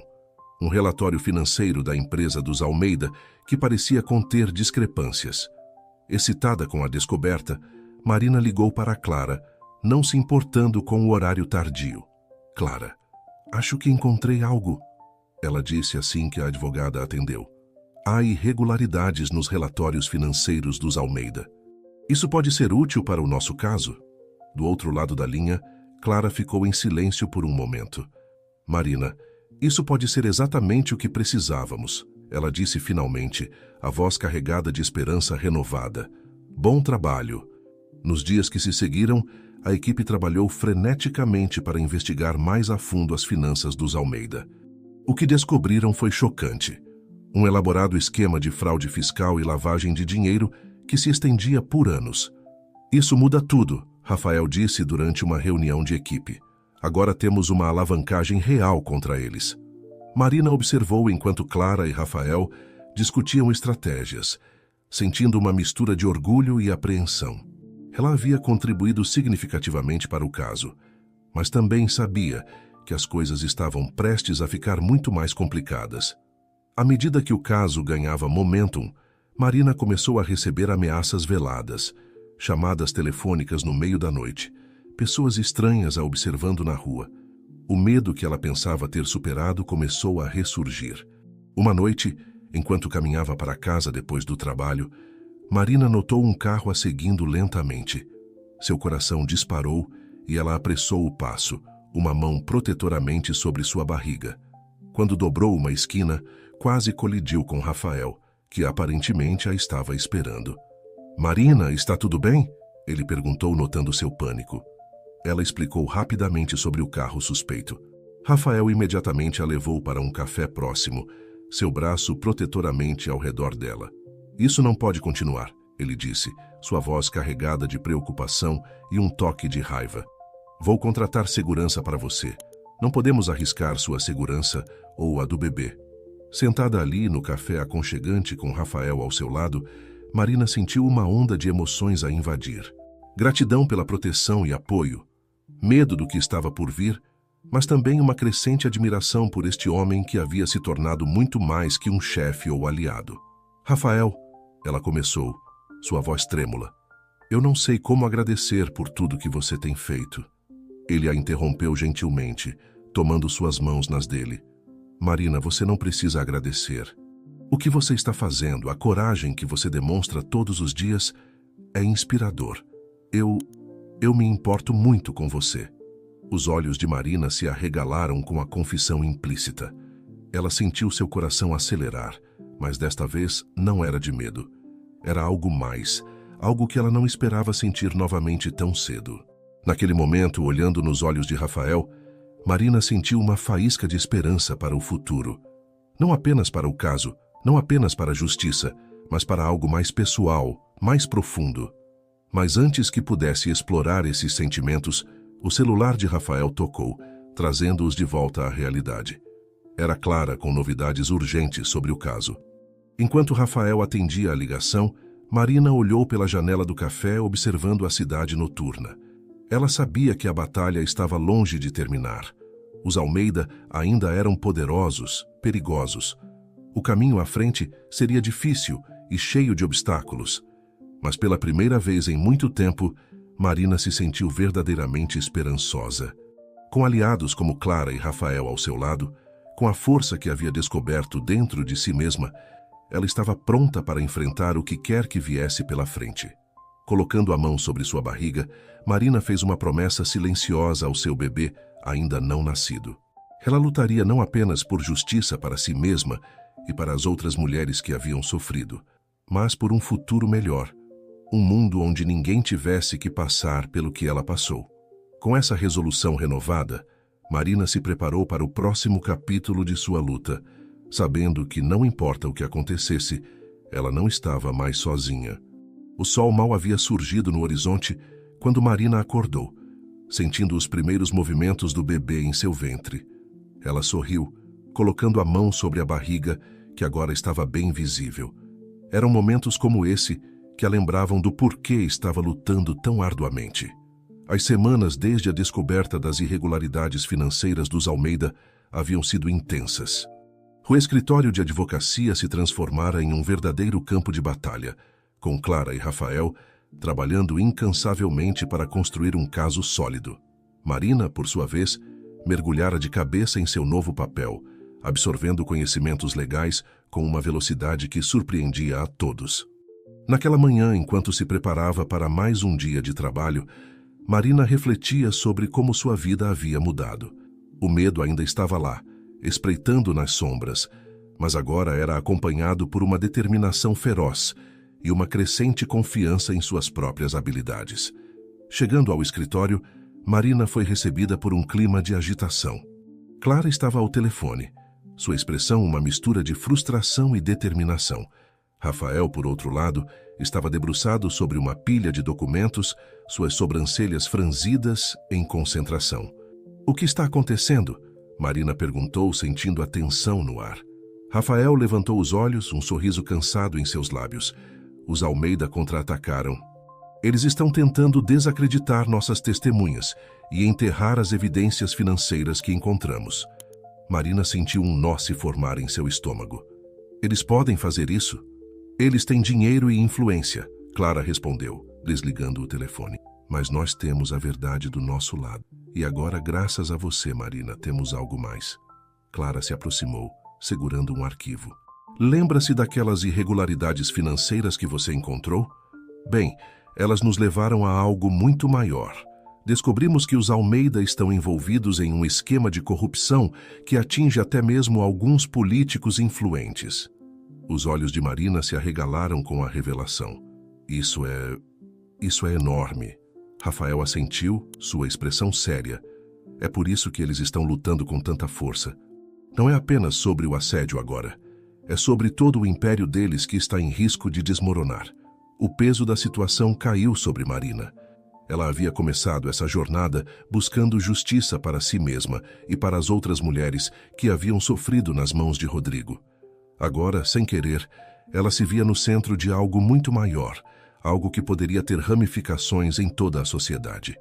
Um relatório financeiro da empresa dos Almeida que parecia conter discrepâncias. Excitada com a descoberta, Marina ligou para Clara, não se importando com o horário tardio. "Clara, acho que encontrei algo", ela disse assim que a advogada atendeu. "Há irregularidades nos relatórios financeiros dos Almeida. Isso pode ser útil para o nosso caso?" Do outro lado da linha, Clara ficou em silêncio por um momento. "Marina, isso pode ser exatamente o que precisávamos", ela disse finalmente, a voz carregada de esperança renovada. Bom trabalho. Nos dias que se seguiram, a equipe trabalhou freneticamente para investigar mais a fundo as finanças dos Almeida. O que descobriram foi chocante. Um elaborado esquema de fraude fiscal e lavagem de dinheiro que se estendia por anos. Isso muda tudo, Rafael disse durante uma reunião de equipe. Agora temos uma alavancagem real contra eles. Marina observou enquanto Clara e Rafael discutiam estratégias, sentindo uma mistura de orgulho e apreensão. Ela havia contribuído significativamente para o caso, mas também sabia que as coisas estavam prestes a ficar muito mais complicadas. À medida que o caso ganhava momentum, Marina começou a receber ameaças veladas, chamadas telefônicas no meio da noite, pessoas estranhas a observando na rua. O medo que ela pensava ter superado começou a ressurgir. Uma noite, enquanto caminhava para casa depois do trabalho, Marina notou um carro a seguindo lentamente. Seu coração disparou e ela apressou o passo, uma mão protetoramente sobre sua barriga. Quando dobrou uma esquina, quase colidiu com Rafael, que aparentemente a estava esperando. Marina, está tudo bem? Ele perguntou, notando seu pânico. Ela explicou rapidamente sobre o carro suspeito. Rafael imediatamente a levou para um café próximo, seu braço protetoramente ao redor dela. Isso não pode continuar, ele disse, sua voz carregada de preocupação e um toque de raiva. Vou contratar segurança para você. Não podemos arriscar sua segurança ou a do bebê. Sentada ali no café aconchegante com Rafael ao seu lado, Marina sentiu uma onda de emoções a invadir. Gratidão pela proteção e apoio, medo do que estava por vir, mas também uma crescente admiração por este homem que havia se tornado muito mais que um chefe ou aliado. Rafael, ela começou, sua voz trêmula. Eu não sei como agradecer por tudo que você tem feito. Ele a interrompeu gentilmente, tomando suas mãos nas dele. Marina, você não precisa agradecer. O que você está fazendo, a coragem que você demonstra todos os dias, é inspirador. Eu me importo muito com você. Os olhos de Marina se arregalaram com a confissão implícita. Ela sentiu seu coração acelerar, mas desta vez não era de medo. Era algo mais, algo que ela não esperava sentir novamente tão cedo. Naquele momento, olhando nos olhos de Rafael, Marina sentiu uma faísca de esperança para o futuro. Não apenas para o caso, não apenas para a justiça, mas para algo mais pessoal, mais profundo. Mas antes que pudesse explorar esses sentimentos, o celular de Rafael tocou, trazendo-os de volta à realidade. Era Clara com novidades urgentes sobre o caso. Enquanto Rafael atendia a ligação, Marina olhou pela janela do café observando a cidade noturna. Ela sabia que a batalha estava longe de terminar. Os Almeida ainda eram poderosos, perigosos. O caminho à frente seria difícil e cheio de obstáculos. Mas pela primeira vez em muito tempo, Marina se sentiu verdadeiramente esperançosa. Com aliados como Clara e Rafael ao seu lado, com a força que havia descoberto dentro de si mesma, ela estava pronta para enfrentar o que quer que viesse pela frente. Colocando a mão sobre sua barriga, Marina fez uma promessa silenciosa ao seu bebê ainda não nascido. Ela lutaria não apenas por justiça para si mesma e para as outras mulheres que haviam sofrido, mas por um futuro melhor, um mundo onde ninguém tivesse que passar pelo que ela passou. Com essa resolução renovada, Marina se preparou para o próximo capítulo de sua luta, sabendo que não importa o que acontecesse, ela não estava mais sozinha. O sol mal havia surgido no horizonte quando Marina acordou, sentindo os primeiros movimentos do bebê em seu ventre. Ela sorriu, colocando a mão sobre a barriga, que agora estava bem visível. Eram momentos como esse que a lembravam do porquê estava lutando tão arduamente. As semanas desde a descoberta das irregularidades financeiras dos Almeida haviam sido intensas. O escritório de advocacia se transformara em um verdadeiro campo de batalha, com Clara e Rafael trabalhando incansavelmente para construir um caso sólido. Marina, por sua vez, mergulhara de cabeça em seu novo papel, absorvendo conhecimentos legais com uma velocidade que surpreendia a todos. Naquela manhã, enquanto se preparava para mais um dia de trabalho, Marina refletia sobre como sua vida havia mudado. O medo ainda estava lá, espreitando nas sombras, mas agora era acompanhado por uma determinação feroz e uma crescente confiança em suas próprias habilidades. Chegando ao escritório, Marina foi recebida por um clima de agitação. Clara estava ao telefone, sua expressão uma mistura de frustração e determinação. Rafael, por outro lado, estava debruçado sobre uma pilha de documentos, suas sobrancelhas franzidas em concentração. "O que está acontecendo?" Marina perguntou, sentindo a tensão no ar. Rafael levantou os olhos, um sorriso cansado em seus lábios. Os Almeida contra-atacaram. "Eles estão tentando desacreditar nossas testemunhas e enterrar as evidências financeiras que encontramos." Marina sentiu um nó se formar em seu estômago. "Eles podem fazer isso? Eles têm dinheiro e influência", Clara respondeu, desligando o telefone. "Mas nós temos a verdade do nosso lado. E agora, graças a você, Marina, temos algo mais." Clara se aproximou, segurando um arquivo. "Lembra-se daquelas irregularidades financeiras que você encontrou? Bem, elas nos levaram a algo muito maior. Descobrimos que os Almeida estão envolvidos em um esquema de corrupção que atinge até mesmo alguns políticos influentes." Os olhos de Marina se arregalaram com a revelação. Isso é enorme." Rafael assentiu, sua expressão séria. "É por isso que eles estão lutando com tanta força. Não é apenas sobre o assédio agora. É sobre todo o império deles que está em risco de desmoronar." O peso da situação caiu sobre Marina. Ela havia começado essa jornada buscando justiça para si mesma e para as outras mulheres que haviam sofrido nas mãos de Rodrigo. Agora, sem querer, ela se via no centro de algo muito maior, algo que poderia ter ramificações em toda a sociedade.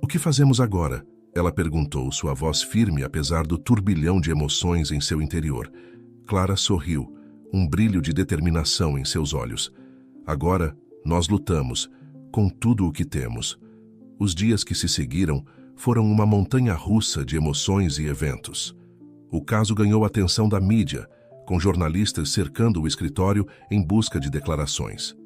"O que fazemos agora?" ela perguntou, sua voz firme apesar do turbilhão de emoções em seu interior. Clara sorriu, um brilho de determinação em seus olhos. "Agora, nós lutamos, com tudo o que temos." Os dias que se seguiram foram uma montanha-russa de emoções e eventos. O caso ganhou a atenção da mídia, com jornalistas cercando o escritório em busca de declarações.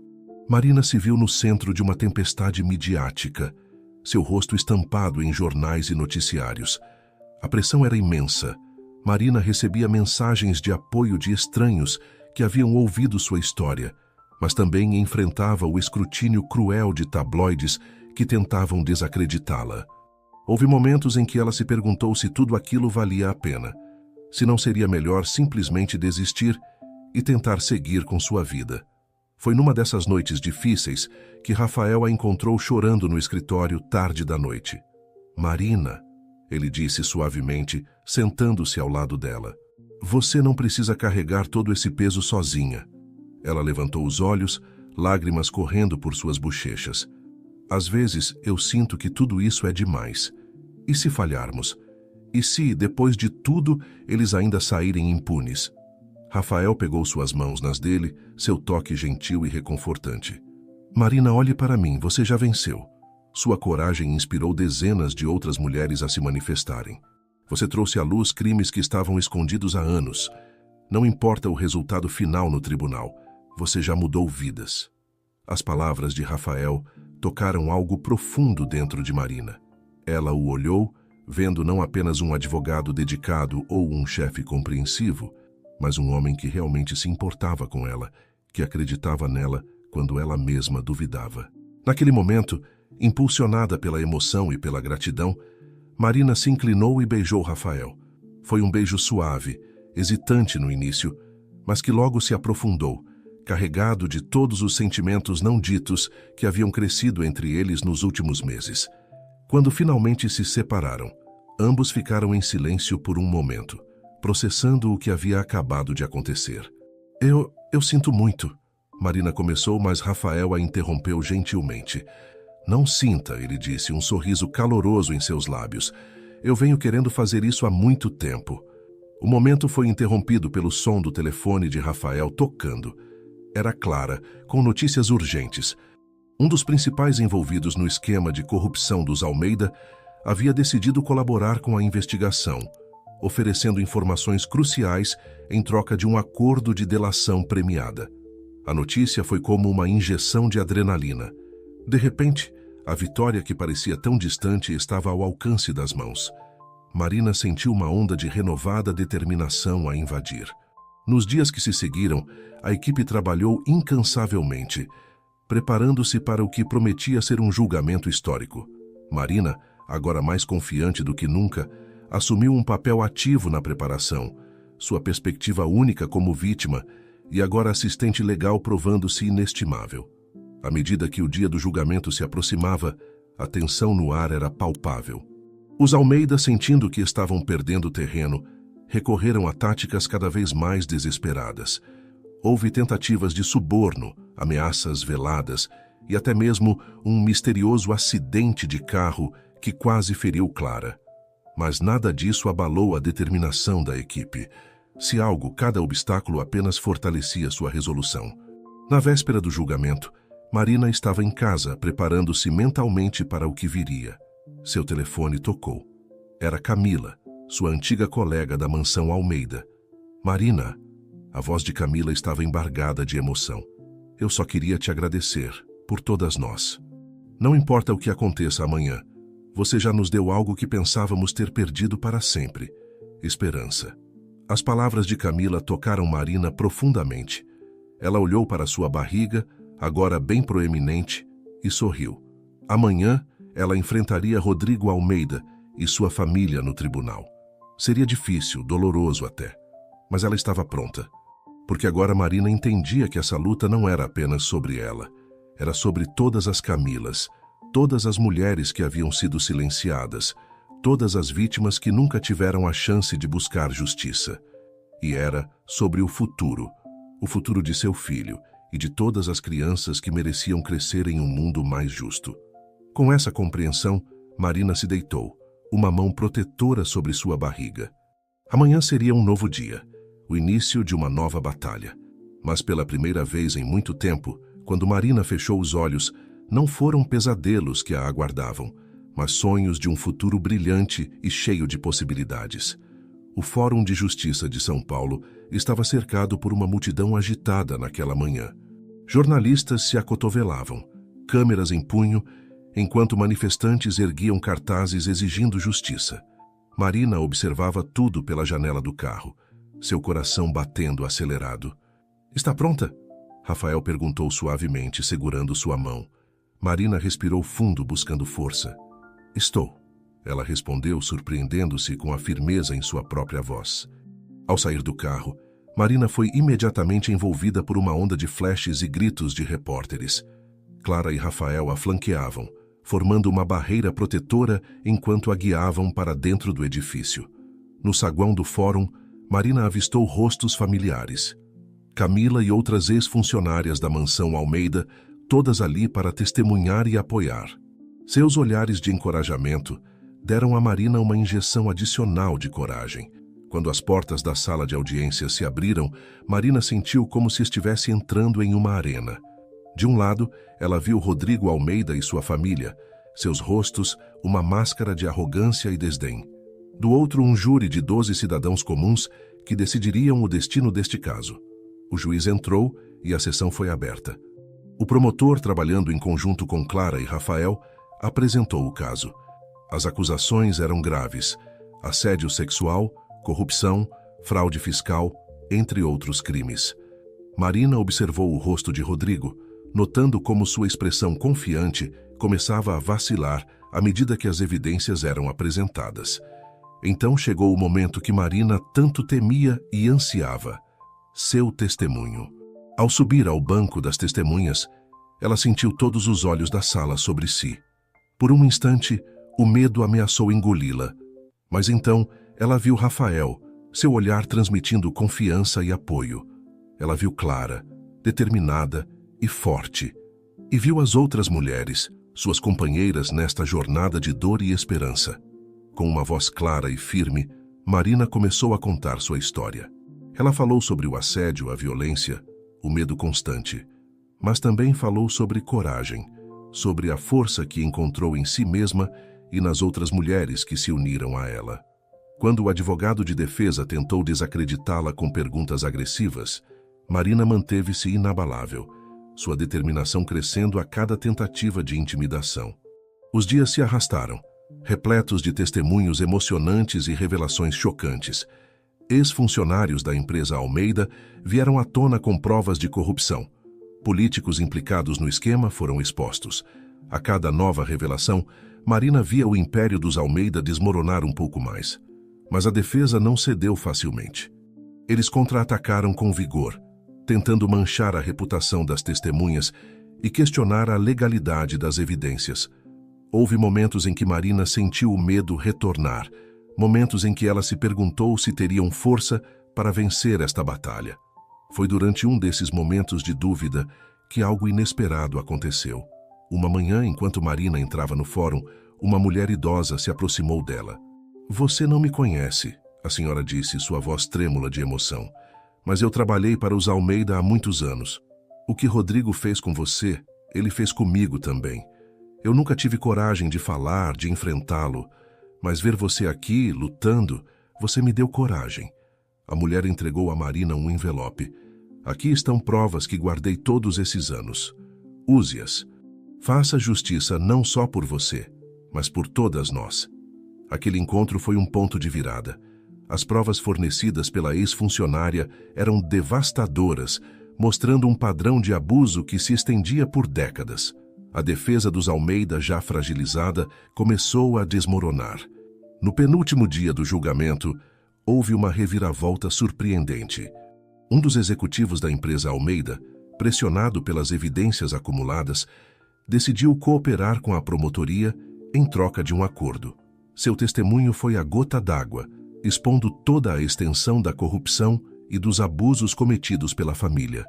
Marina se viu no centro de uma tempestade midiática, seu rosto estampado em jornais e noticiários. A pressão era imensa. Marina recebia mensagens de apoio de estranhos que haviam ouvido sua história, mas também enfrentava o escrutínio cruel de tabloides que tentavam desacreditá-la. Houve momentos em que ela se perguntou se tudo aquilo valia a pena, se não seria melhor simplesmente desistir e tentar seguir com sua vida. Foi numa dessas noites difíceis que Rafael a encontrou chorando no escritório tarde da noite. "Marina", ele disse suavemente, sentando-se ao lado dela, "você não precisa carregar todo esse peso sozinha." Ela levantou os olhos, lágrimas correndo por suas bochechas. "Às vezes eu sinto que tudo isso é demais. E se falharmos? E se, depois de tudo, eles ainda saírem impunes?" Rafael pegou suas mãos nas dele, seu toque gentil e reconfortante. "Marina, olhe para mim, você já venceu. Sua coragem inspirou dezenas de outras mulheres a se manifestarem. Você trouxe à luz crimes que estavam escondidos há anos. Não importa o resultado final no tribunal, você já mudou vidas." As palavras de Rafael tocaram algo profundo dentro de Marina. Ela o olhou, vendo não apenas um advogado dedicado ou um chefe compreensivo, mas um homem que realmente se importava com ela, que acreditava nela quando ela mesma duvidava. Naquele momento, impulsionada pela emoção e pela gratidão, Marina se inclinou e beijou Rafael. Foi um beijo suave, hesitante no início, mas que logo se aprofundou, carregado de todos os sentimentos não ditos que haviam crescido entre eles nos últimos meses. Quando finalmente se separaram, ambos ficaram em silêncio por um momento, processando o que havia acabado de acontecer. Eu sinto muito." Marina começou, mas Rafael a interrompeu gentilmente. "Não sinta", ele disse, um sorriso caloroso em seus lábios. "Eu venho querendo fazer isso há muito tempo." O momento foi interrompido pelo som do telefone de Rafael tocando. Era Clara, com notícias urgentes. Um dos principais envolvidos no esquema de corrupção dos Almeida havia decidido colaborar com a investigação, oferecendo informações cruciais em troca de um acordo de delação premiada. A notícia foi como uma injeção de adrenalina. De repente, a vitória que parecia tão distante estava ao alcance das mãos. Marina sentiu uma onda de renovada determinação a invadir. Nos dias que se seguiram, a equipe trabalhou incansavelmente, preparando-se para o que prometia ser um julgamento histórico. Marina, agora mais confiante do que nunca, assumiu um papel ativo na preparação, sua perspectiva única como vítima e agora assistente legal provando-se inestimável. À medida que o dia do julgamento se aproximava, a tensão no ar era palpável. Os Almeida, sentindo que estavam perdendo terreno, recorreram a táticas cada vez mais desesperadas. Houve tentativas de suborno, ameaças veladas e até mesmo um misterioso acidente de carro que quase feriu Clara. Mas nada disso abalou a determinação da equipe. Se algo, cada obstáculo apenas fortalecia sua resolução. Na véspera do julgamento, Marina estava em casa, preparando-se mentalmente para o que viria. Seu telefone tocou. Era Camila, sua antiga colega da mansão Almeida. Marina, a voz de Camila estava embargada de emoção. Eu só queria te agradecer, por todas nós. Não importa o que aconteça amanhã, você já nos deu algo que pensávamos ter perdido para sempre: esperança. As palavras de Camila tocaram Marina profundamente. Ela olhou para sua barriga, agora bem proeminente, e sorriu. Amanhã, ela enfrentaria Rodrigo Almeida e sua família no tribunal. Seria difícil, doloroso até, mas ela estava pronta. Porque agora Marina entendia que essa luta não era apenas sobre ela, era sobre todas as Camilas, todas as mulheres que haviam sido silenciadas, todas as vítimas que nunca tiveram a chance de buscar justiça. E era sobre o futuro de seu filho e de todas as crianças que mereciam crescer em um mundo mais justo. Com essa compreensão, Marina se deitou, uma mão protetora sobre sua barriga. Amanhã seria um novo dia, o início de uma nova batalha. Mas pela primeira vez em muito tempo, quando Marina fechou os olhos, não foram pesadelos que a aguardavam, mas sonhos de um futuro brilhante e cheio de possibilidades. O Fórum de Justiça de São Paulo estava cercado por uma multidão agitada naquela manhã. Jornalistas se acotovelavam, câmeras em punho, enquanto manifestantes erguiam cartazes exigindo justiça. Marina observava tudo pela janela do carro, seu coração batendo acelerado. "Está pronta?" Rafael perguntou suavemente, segurando sua mão. Marina respirou fundo, buscando força. "Estou", ela respondeu, surpreendendo-se com a firmeza em sua própria voz. Ao sair do carro, Marina foi imediatamente envolvida por uma onda de flashes e gritos de repórteres. Clara e Rafael a flanqueavam, formando uma barreira protetora enquanto a guiavam para dentro do edifício. No saguão do fórum, Marina avistou rostos familiares. Camila e outras ex-funcionárias da mansão Almeida, todas ali para testemunhar e apoiar. Seus olhares de encorajamento deram a Marina uma injeção adicional de coragem. Quando as portas da sala de audiência se abriram, Marina sentiu como se estivesse entrando em uma arena. De um lado, ela viu Rodrigo Almeida e sua família, seus rostos uma máscara de arrogância e desdém. Do outro, um júri de 12 cidadãos comuns que decidiriam o destino deste caso. O juiz entrou e a sessão foi aberta. O promotor, trabalhando em conjunto com Clara e Rafael, apresentou o caso. As acusações eram graves: assédio sexual, corrupção, fraude fiscal, entre outros crimes. Marina observou o rosto de Rodrigo, notando como sua expressão confiante começava a vacilar à medida que as evidências eram apresentadas. Então chegou o momento que Marina tanto temia e ansiava: seu testemunho. Ao subir ao banco das testemunhas, ela sentiu todos os olhos da sala sobre si. Por um instante, o medo ameaçou engoli-la. Mas então, ela viu Rafael, seu olhar transmitindo confiança e apoio. Ela viu Clara, determinada e forte. E viu as outras mulheres, suas companheiras nesta jornada de dor e esperança. Com uma voz clara e firme, Marina começou a contar sua história. Ela falou sobre o assédio, a violência, o medo constante, mas também falou sobre coragem, sobre a força que encontrou em si mesma e nas outras mulheres que se uniram a ela. Quando o advogado de defesa tentou desacreditá-la com perguntas agressivas, Marina manteve-se inabalável, sua determinação crescendo a cada tentativa de intimidação. Os dias se arrastaram, repletos de testemunhos emocionantes e revelações chocantes. Ex-funcionários da empresa Almeida vieram à tona com provas de corrupção. Políticos implicados no esquema foram expostos. A cada nova revelação, Marina via o império dos Almeida desmoronar um pouco mais. Mas a defesa não cedeu facilmente. Eles contra-atacaram com vigor, tentando manchar a reputação das testemunhas e questionar a legalidade das evidências. Houve momentos em que Marina sentiu o medo retornar, momentos em que ela se perguntou se teriam força para vencer esta batalha. Foi durante um desses momentos de dúvida que algo inesperado aconteceu. Uma manhã, enquanto Marina entrava no fórum, uma mulher idosa se aproximou dela. "Você não me conhece", a senhora disse, sua voz trêmula de emoção. "Mas eu trabalhei para os Almeida há muitos anos. O que Rodrigo fez com você, ele fez comigo também. Eu nunca tive coragem de falar, de enfrentá-lo. Mas ver você aqui, lutando, você me deu coragem." A mulher entregou a Marina um envelope. "Aqui estão provas que guardei todos esses anos. Use-as. Faça justiça não só por você, mas por todas nós." Aquele encontro foi um ponto de virada. As provas fornecidas pela ex-funcionária eram devastadoras, mostrando um padrão de abuso que se estendia por décadas. A defesa dos Almeida, já fragilizada, começou a desmoronar. No penúltimo dia do julgamento, houve uma reviravolta surpreendente. Um dos executivos da empresa Almeida, pressionado pelas evidências acumuladas, decidiu cooperar com a promotoria em troca de um acordo. Seu testemunho foi a gota d'água, expondo toda a extensão da corrupção e dos abusos cometidos pela família.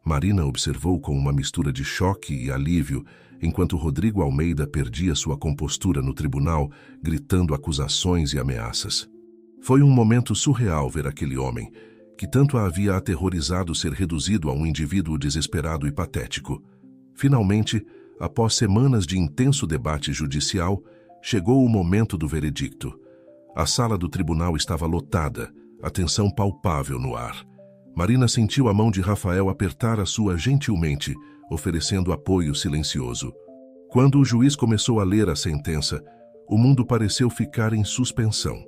Marina observou com uma mistura de choque e alívio, enquanto Rodrigo Almeida perdia sua compostura no tribunal, gritando acusações e ameaças. Foi um momento surreal ver aquele homem, que tanto a havia aterrorizado, ser reduzido a um indivíduo desesperado e patético. Finalmente, após semanas de intenso debate judicial, chegou o momento do veredicto. A sala do tribunal estava lotada, a tensão palpável no ar. Marina sentiu a mão de Rafael apertar a sua gentilmente, oferecendo apoio silencioso. Quando o juiz começou a ler a sentença, o mundo pareceu ficar em suspensão.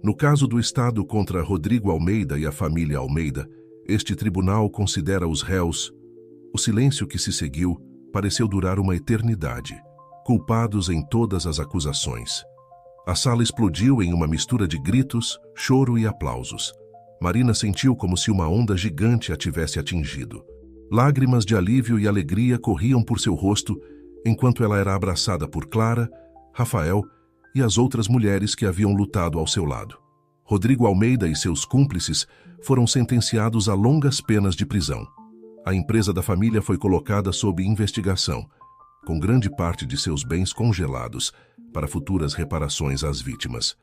No caso do Estado contra Rodrigo Almeida e a família Almeida, este tribunal considera os réus. O silêncio que se seguiu pareceu durar uma eternidade, culpados em todas as acusações. A sala explodiu em uma mistura de gritos, choro e aplausos. Marina sentiu como se uma onda gigante a tivesse atingido. Lágrimas de alívio e alegria corriam por seu rosto, enquanto ela era abraçada por Clara, Rafael e as outras mulheres que haviam lutado ao seu lado. Rodrigo Almeida e seus cúmplices foram sentenciados a longas penas de prisão. A empresa da família foi colocada sob investigação, com grande parte de seus bens congelados para futuras reparações às vítimas.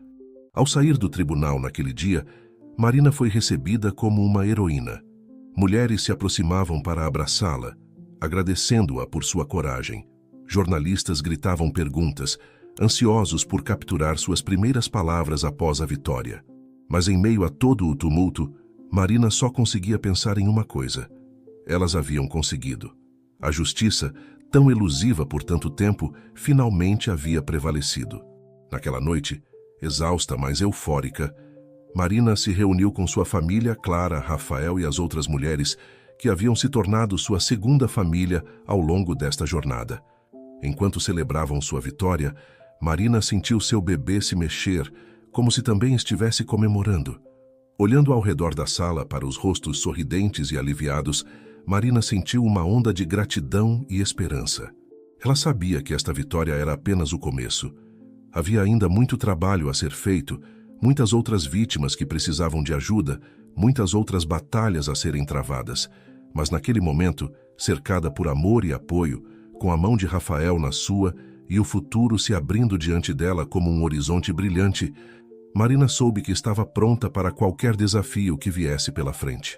Ao sair do tribunal naquele dia, Marina foi recebida como uma heroína. Mulheres se aproximavam para abraçá-la, agradecendo-a por sua coragem. Jornalistas gritavam perguntas, ansiosos por capturar suas primeiras palavras após a vitória. Mas em meio a todo o tumulto, Marina só conseguia pensar em uma coisa. Elas haviam conseguido. A justiça, tão elusiva por tanto tempo, finalmente havia prevalecido. Naquela noite, exausta, mas eufórica, Marina se reuniu com sua família, Clara, Rafael e as outras mulheres que haviam se tornado sua segunda família ao longo desta jornada. Enquanto celebravam sua vitória, Marina sentiu seu bebê se mexer, como se também estivesse comemorando. Olhando ao redor da sala para os rostos sorridentes e aliviados, Marina sentiu uma onda de gratidão e esperança. Ela sabia que esta vitória era apenas o começo. Havia ainda muito trabalho a ser feito, muitas outras vítimas que precisavam de ajuda, muitas outras batalhas a serem travadas. Mas naquele momento, cercada por amor e apoio, com a mão de Rafael na sua e o futuro se abrindo diante dela como um horizonte brilhante, Marina soube que estava pronta para qualquer desafio que viesse pela frente.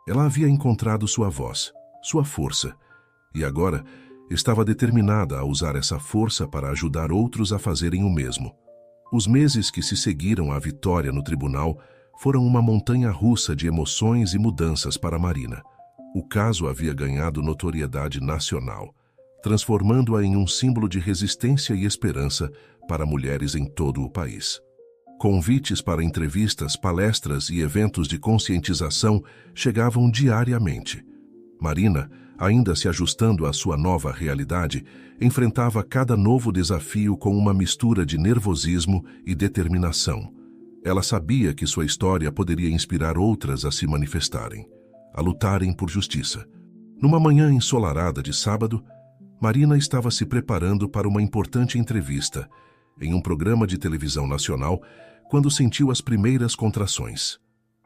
Ela havia encontrado sua voz, sua força, e agora estava determinada a usar essa força para ajudar outros a fazerem o mesmo. Os meses que se seguiram à vitória no tribunal foram uma montanha-russa de emoções e mudanças para Marina. O caso havia ganhado notoriedade nacional, transformando-a em um símbolo de resistência e esperança para mulheres em todo o país. Convites para entrevistas, palestras e eventos de conscientização chegavam diariamente. Marina, ainda se ajustando à sua nova realidade, enfrentava cada novo desafio com uma mistura de nervosismo e determinação. Ela sabia que sua história poderia inspirar outras a se manifestarem, a lutarem por justiça. Numa manhã ensolarada de sábado, Marina estava se preparando para uma importante entrevista em um programa de televisão nacional quando sentiu as primeiras contrações.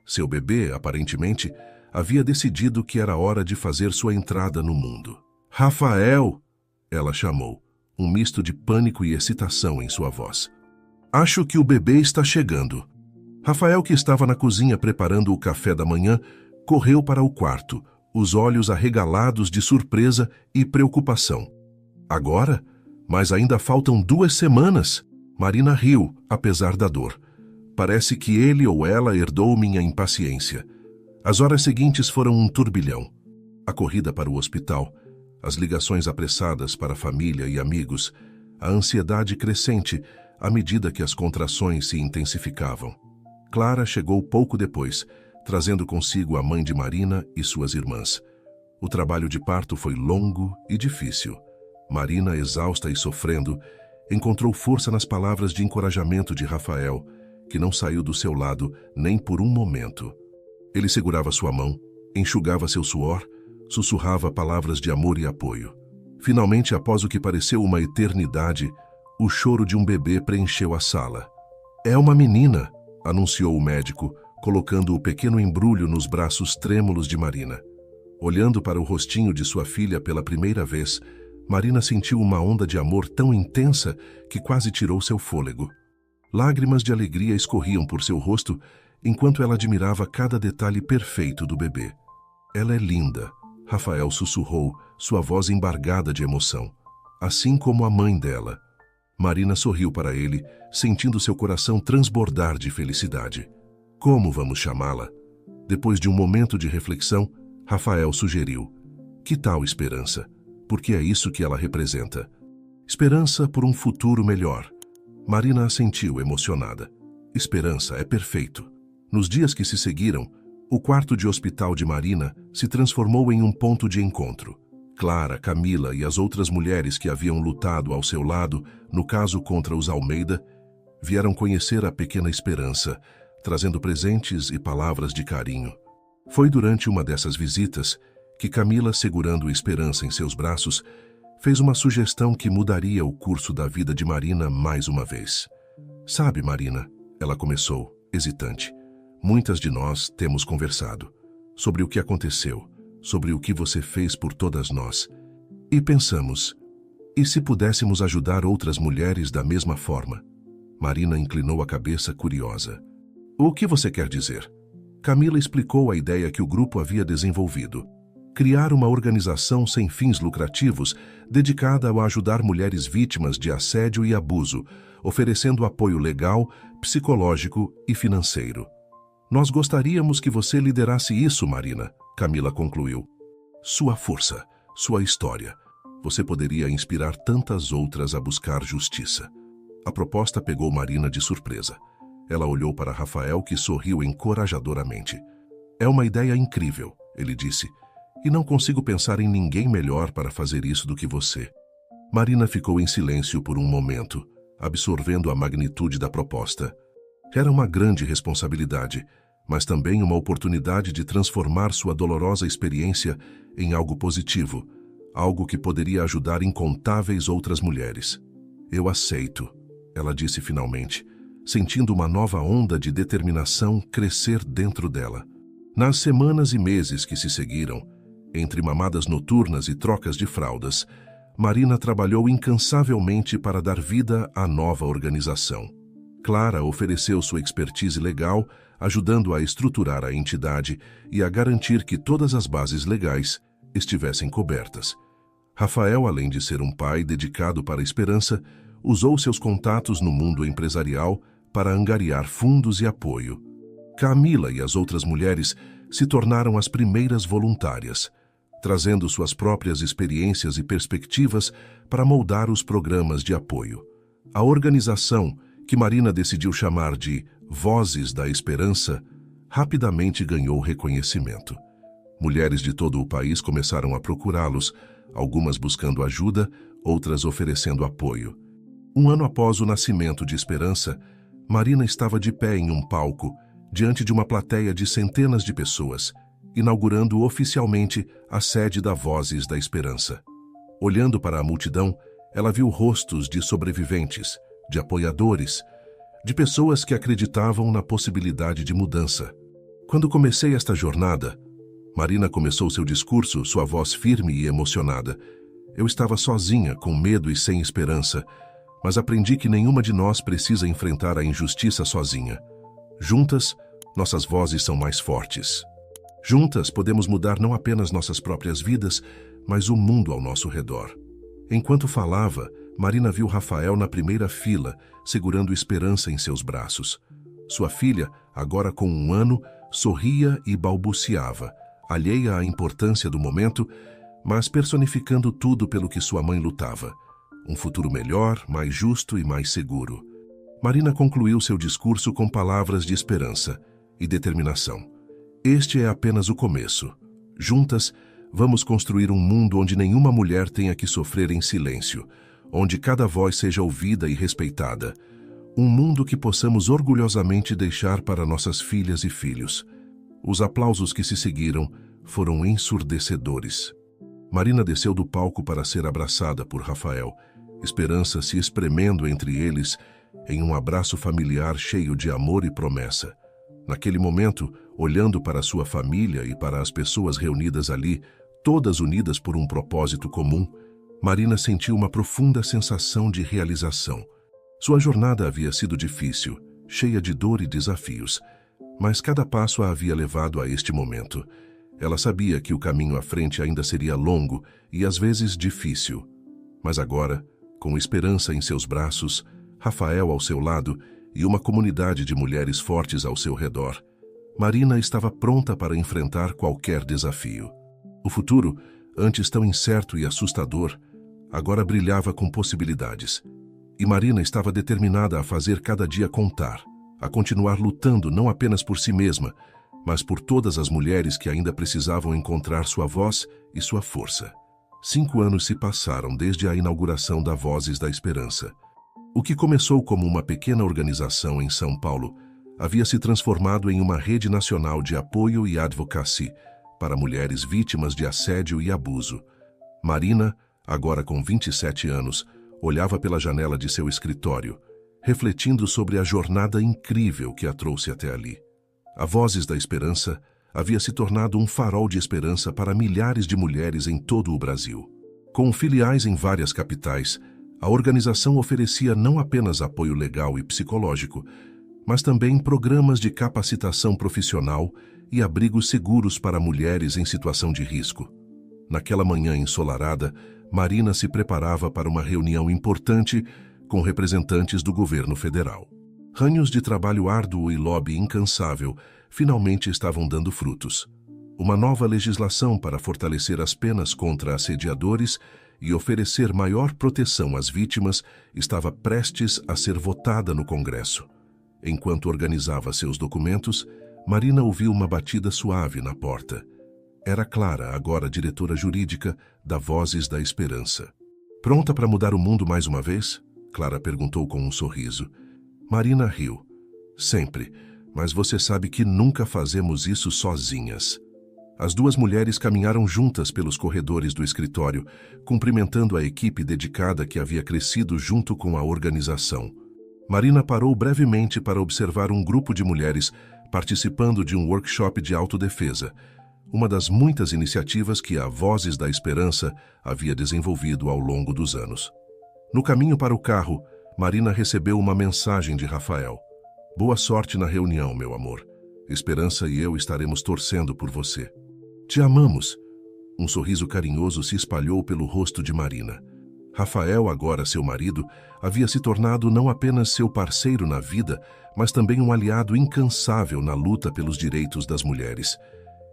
Seu bebê, aparentemente, havia decidido que era hora de fazer sua entrada no mundo. "Rafael!" ela chamou, um misto de pânico e excitação em sua voz. "Acho que o bebê está chegando." Rafael, que estava na cozinha preparando o café da manhã, correu para o quarto, os olhos arregalados de surpresa e preocupação. "Agora? Mas ainda faltam 2 semanas." Marina riu, apesar da dor. Parece que ele ou ela herdou minha impaciência. As horas seguintes foram um turbilhão. A corrida para o hospital, as ligações apressadas para a família e amigos, a ansiedade crescente à medida que as contrações se intensificavam. Clara chegou pouco depois, trazendo consigo a mãe de Marina e suas irmãs. O trabalho de parto foi longo e difícil. Marina, exausta e sofrendo, encontrou força nas palavras de encorajamento de Rafael, que não saiu do seu lado nem por um momento. Ele segurava sua mão, enxugava seu suor, sussurrava palavras de amor e apoio. Finalmente, após o que pareceu uma eternidade, o choro de um bebê preencheu a sala. "É uma menina", anunciou o médico, colocando o pequeno embrulho nos braços trêmulos de Marina. Olhando para o rostinho de sua filha pela primeira vez, Marina sentiu uma onda de amor tão intensa que quase tirou seu fôlego. Lágrimas de alegria escorriam por seu rosto enquanto ela admirava cada detalhe perfeito do bebê. "Ela é linda", Rafael sussurrou, sua voz embargada de emoção. "Assim como a mãe dela." Marina sorriu para ele, sentindo seu coração transbordar de felicidade. "Como vamos chamá-la?" Depois de um momento de reflexão, Rafael sugeriu: "Que tal Esperança? Porque é isso que ela representa. Esperança por um futuro melhor." Marina assentiu, emocionada. Esperança é perfeito. Nos dias que se seguiram, o quarto de hospital de Marina se transformou em um ponto de encontro. Clara, Camila e as outras mulheres que haviam lutado ao seu lado no caso contra os Almeida vieram conhecer a pequena Esperança, trazendo presentes e palavras de carinho. Foi durante uma dessas visitas que Camila, segurando Esperança em seus braços, fez uma sugestão que mudaria o curso da vida de Marina mais uma vez. "Sabe, Marina", ela começou, hesitante, "muitas de nós temos conversado sobre o que aconteceu, sobre o que você fez por todas nós. E pensamos, e se pudéssemos ajudar outras mulheres da mesma forma?" Marina inclinou a cabeça, curiosa. "O que você quer dizer?" Camila explicou a ideia que o grupo havia desenvolvido. Criar uma organização sem fins lucrativos dedicada a ajudar mulheres vítimas de assédio e abuso, oferecendo apoio legal, psicológico e financeiro. "Nós gostaríamos que você liderasse isso, Marina", Camila concluiu. "Sua força, sua história. Você poderia inspirar tantas outras a buscar justiça." A proposta pegou Marina de surpresa. Ela olhou para Rafael, que sorriu encorajadoramente. "É uma ideia incrível", ele disse. "E não consigo pensar em ninguém melhor para fazer isso do que você." Marina ficou em silêncio por um momento, absorvendo a magnitude da proposta. Era uma grande responsabilidade, mas também uma oportunidade de transformar sua dolorosa experiência em algo positivo, algo que poderia ajudar incontáveis outras mulheres. "Eu aceito", ela disse finalmente, sentindo uma nova onda de determinação crescer dentro dela. Nas semanas e meses que se seguiram, entre mamadas noturnas e trocas de fraldas, Marina trabalhou incansavelmente para dar vida à nova organização. Clara ofereceu sua expertise legal, ajudando a estruturar a entidade e a garantir que todas as bases legais estivessem cobertas. Rafael, além de ser um pai dedicado para a esperança, usou seus contatos no mundo empresarial para angariar fundos e apoio. Camila e as outras mulheres se tornaram as primeiras voluntárias, trazendo suas próprias experiências e perspectivas para moldar os programas de apoio. A organização, que Marina decidiu chamar de Vozes da Esperança, rapidamente ganhou reconhecimento. Mulheres de todo o país começaram a procurá-los, algumas buscando ajuda, outras oferecendo apoio. Um ano após o nascimento de Esperança, Marina estava de pé em um palco, diante de uma plateia de centenas de pessoas, inaugurando oficialmente a sede da Vozes da Esperança. Olhando para a multidão, ela viu rostos de sobreviventes, de apoiadores, de pessoas que acreditavam na possibilidade de mudança. Quando comecei esta jornada, Marina começou seu discurso, sua voz firme e emocionada. Eu estava sozinha, com medo e sem esperança, mas aprendi que nenhuma de nós precisa enfrentar a injustiça sozinha. Juntas, nossas vozes são mais fortes. Juntas, podemos mudar não apenas nossas próprias vidas, mas o mundo ao nosso redor. Enquanto falava, Marina viu Rafael na primeira fila, segurando Esperança em seus braços. Sua filha, agora com 1 ano, sorria e balbuciava, alheia à importância do momento, mas personificando tudo pelo que sua mãe lutava. Um futuro melhor, mais justo e mais seguro. Marina concluiu seu discurso com palavras de esperança e determinação. Este é apenas o começo. Juntas, vamos construir um mundo onde nenhuma mulher tenha que sofrer em silêncio, onde cada voz seja ouvida e respeitada. Um mundo que possamos orgulhosamente deixar para nossas filhas e filhos. Os aplausos que se seguiram foram ensurdecedores. Marina desceu do palco para ser abraçada por Rafael, Esperança se espremendo entre eles em um abraço familiar cheio de amor e promessa. Naquele momento, olhando para sua família e para as pessoas reunidas ali, todas unidas por um propósito comum, Marina sentiu uma profunda sensação de realização. Sua jornada havia sido difícil, cheia de dor e desafios, mas cada passo a havia levado a este momento. Ela sabia que o caminho à frente ainda seria longo e às vezes difícil. Mas agora, com Esperança em seus braços, Rafael ao seu lado e uma comunidade de mulheres fortes ao seu redor, Marina estava pronta para enfrentar qualquer desafio. O futuro, antes tão incerto e assustador, agora brilhava com possibilidades. E Marina estava determinada a fazer cada dia contar, a continuar lutando não apenas por si mesma, mas por todas as mulheres que ainda precisavam encontrar sua voz e sua força. 5 anos se passaram desde a inauguração da Vozes da Esperança. O que começou como uma pequena organização em São Paulo havia se transformado em uma rede nacional de apoio e advocacy para mulheres vítimas de assédio e abuso. Marina, agora com 27 anos, olhava pela janela de seu escritório, refletindo sobre a jornada incrível que a trouxe até ali. A Vozes da Esperança havia se tornado um farol de esperança para milhares de mulheres em todo o Brasil. Com filiais em várias capitais, a organização oferecia não apenas apoio legal e psicológico, mas também programas de capacitação profissional e abrigos seguros para mulheres em situação de risco. Naquela manhã ensolarada, Marina se preparava para uma reunião importante com representantes do governo federal. Anos de trabalho árduo e lobby incansável finalmente estavam dando frutos. Uma nova legislação para fortalecer as penas contra assediadores e oferecer maior proteção às vítimas estava prestes a ser votada no Congresso. Enquanto organizava seus documentos, Marina ouviu uma batida suave na porta. Era Clara, agora diretora jurídica da Vozes da Esperança. Pronta para mudar o mundo mais uma vez? Clara perguntou com um sorriso. Marina riu. Sempre, mas você sabe que nunca fazemos isso sozinhas. As duas mulheres caminharam juntas pelos corredores do escritório, cumprimentando a equipe dedicada que havia crescido junto com a organização. Marina parou brevemente para observar um grupo de mulheres participando de um workshop de autodefesa, uma das muitas iniciativas que a Vozes da Esperança havia desenvolvido ao longo dos anos. No caminho para o carro, Marina recebeu uma mensagem de Rafael. Boa sorte na reunião, meu amor. Esperança e eu estaremos torcendo por você. Te amamos. Um sorriso carinhoso se espalhou pelo rosto de Marina. Rafael, agora seu marido, havia se tornado não apenas seu parceiro na vida, mas também um aliado incansável na luta pelos direitos das mulheres.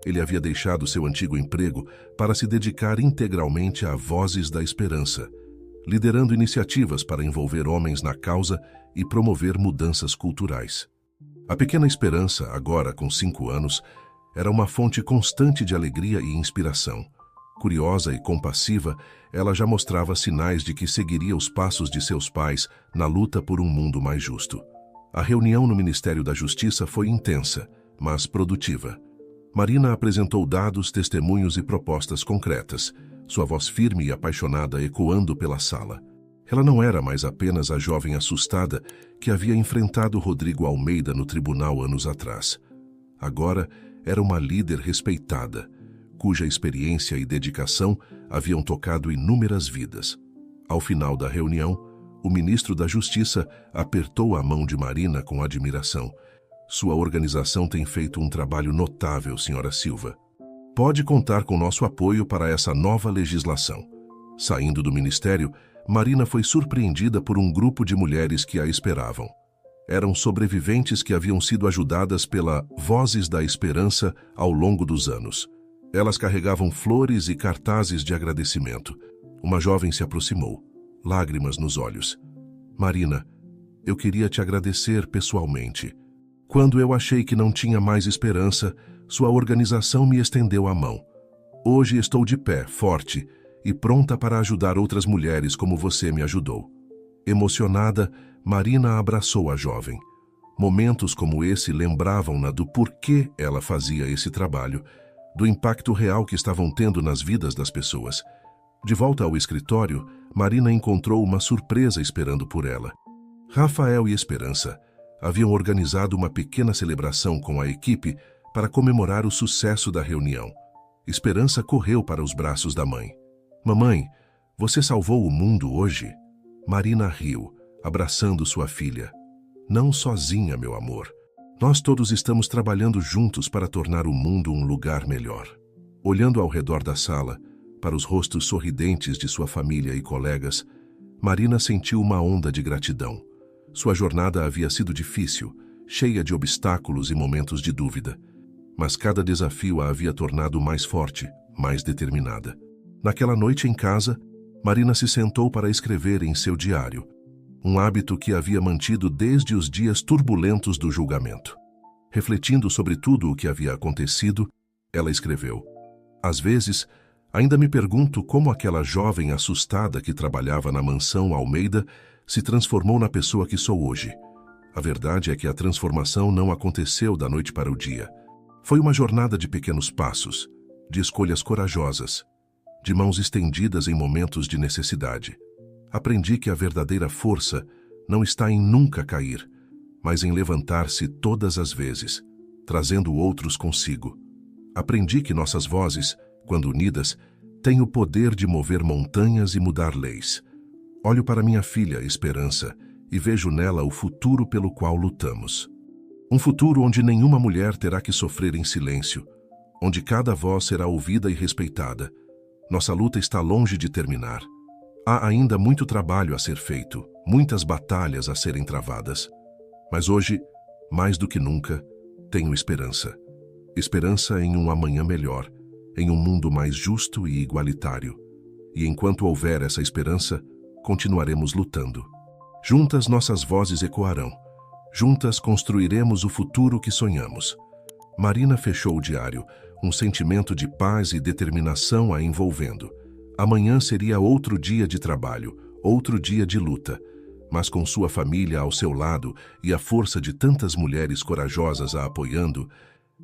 Ele havia deixado seu antigo emprego para se dedicar integralmente a Vozes da Esperança. liderando iniciativas para envolver homens na causa e promover mudanças culturais. A pequena Esperança, agora com 5 anos, era uma fonte constante de alegria e inspiração. Curiosa e compassiva, ela já mostrava sinais de que seguiria os passos de seus pais na luta por um mundo mais justo. A reunião no Ministério da Justiça foi intensa, mas produtiva. Marina apresentou dados, testemunhos e propostas concretas, sua voz firme e apaixonada ecoando pela sala. Ela não era mais apenas a jovem assustada que havia enfrentado Rodrigo Almeida no tribunal anos atrás. Agora era uma líder respeitada, cuja experiência e dedicação haviam tocado inúmeras vidas. Ao final da reunião, o ministro da Justiça apertou a mão de Marina com admiração. Sua organização tem feito um trabalho notável, senhora Silva. Pode contar com nosso apoio para essa nova legislação. Saindo do ministério, Marina foi surpreendida por um grupo de mulheres que a esperavam. Eram sobreviventes que haviam sido ajudadas pela Vozes da Esperança ao longo dos anos. Elas carregavam flores e cartazes de agradecimento. Uma jovem se aproximou, lágrimas nos olhos. Marina, eu queria te agradecer pessoalmente. Quando eu achei que não tinha mais esperança, sua organização me estendeu a mão. Hoje estou de pé, forte e pronta para ajudar outras mulheres como você me ajudou. Emocionada, Marina abraçou a jovem. Momentos como esse lembravam-na do porquê ela fazia esse trabalho, do impacto real que estavam tendo nas vidas das pessoas. De volta ao escritório, Marina encontrou uma surpresa esperando por ela. Rafael e Esperança haviam organizado uma pequena celebração com a equipe para comemorar o sucesso da reunião. Esperança correu para os braços da mãe. Mamãe, você salvou o mundo hoje? Marina riu, abraçando sua filha. Não sozinha, meu amor. Nós todos estamos trabalhando juntos para tornar o mundo um lugar melhor. Olhando ao redor da sala, para os rostos sorridentes de sua família e colegas, Marina sentiu uma onda de gratidão. Sua jornada havia sido difícil, cheia de obstáculos e momentos de dúvida. Mas cada desafio a havia tornado mais forte, mais determinada. Naquela noite em casa, Marina se sentou para escrever em seu diário, um hábito que havia mantido desde os dias turbulentos do julgamento. Refletindo sobre tudo o que havia acontecido, ela escreveu: Às vezes, ainda me pergunto como aquela jovem assustada que trabalhava na mansão Almeida se transformou na pessoa que sou hoje. A verdade é que a transformação não aconteceu da noite para o dia. Foi uma jornada de pequenos passos, de escolhas corajosas, de mãos estendidas em momentos de necessidade. Aprendi que a verdadeira força não está em nunca cair, mas em levantar-se todas as vezes, trazendo outros consigo. Aprendi que nossas vozes, quando unidas, têm o poder de mover montanhas e mudar leis. Olho para minha filha, Esperança, e vejo nela o futuro pelo qual lutamos. Um futuro onde nenhuma mulher terá que sofrer em silêncio, onde cada voz será ouvida e respeitada. Nossa luta está longe de terminar. Há ainda muito trabalho a ser feito, muitas batalhas a serem travadas. Mas hoje, mais do que nunca, tenho esperança. Esperança em um amanhã melhor, em um mundo mais justo e igualitário. E enquanto houver essa esperança, continuaremos lutando. Juntas nossas vozes ecoarão. Juntas construiremos o futuro que sonhamos. Marina fechou o diário, um sentimento de paz e determinação a envolvendo. Amanhã seria outro dia de trabalho, outro dia de luta, mas com sua família ao seu lado e a força de tantas mulheres corajosas a apoiando,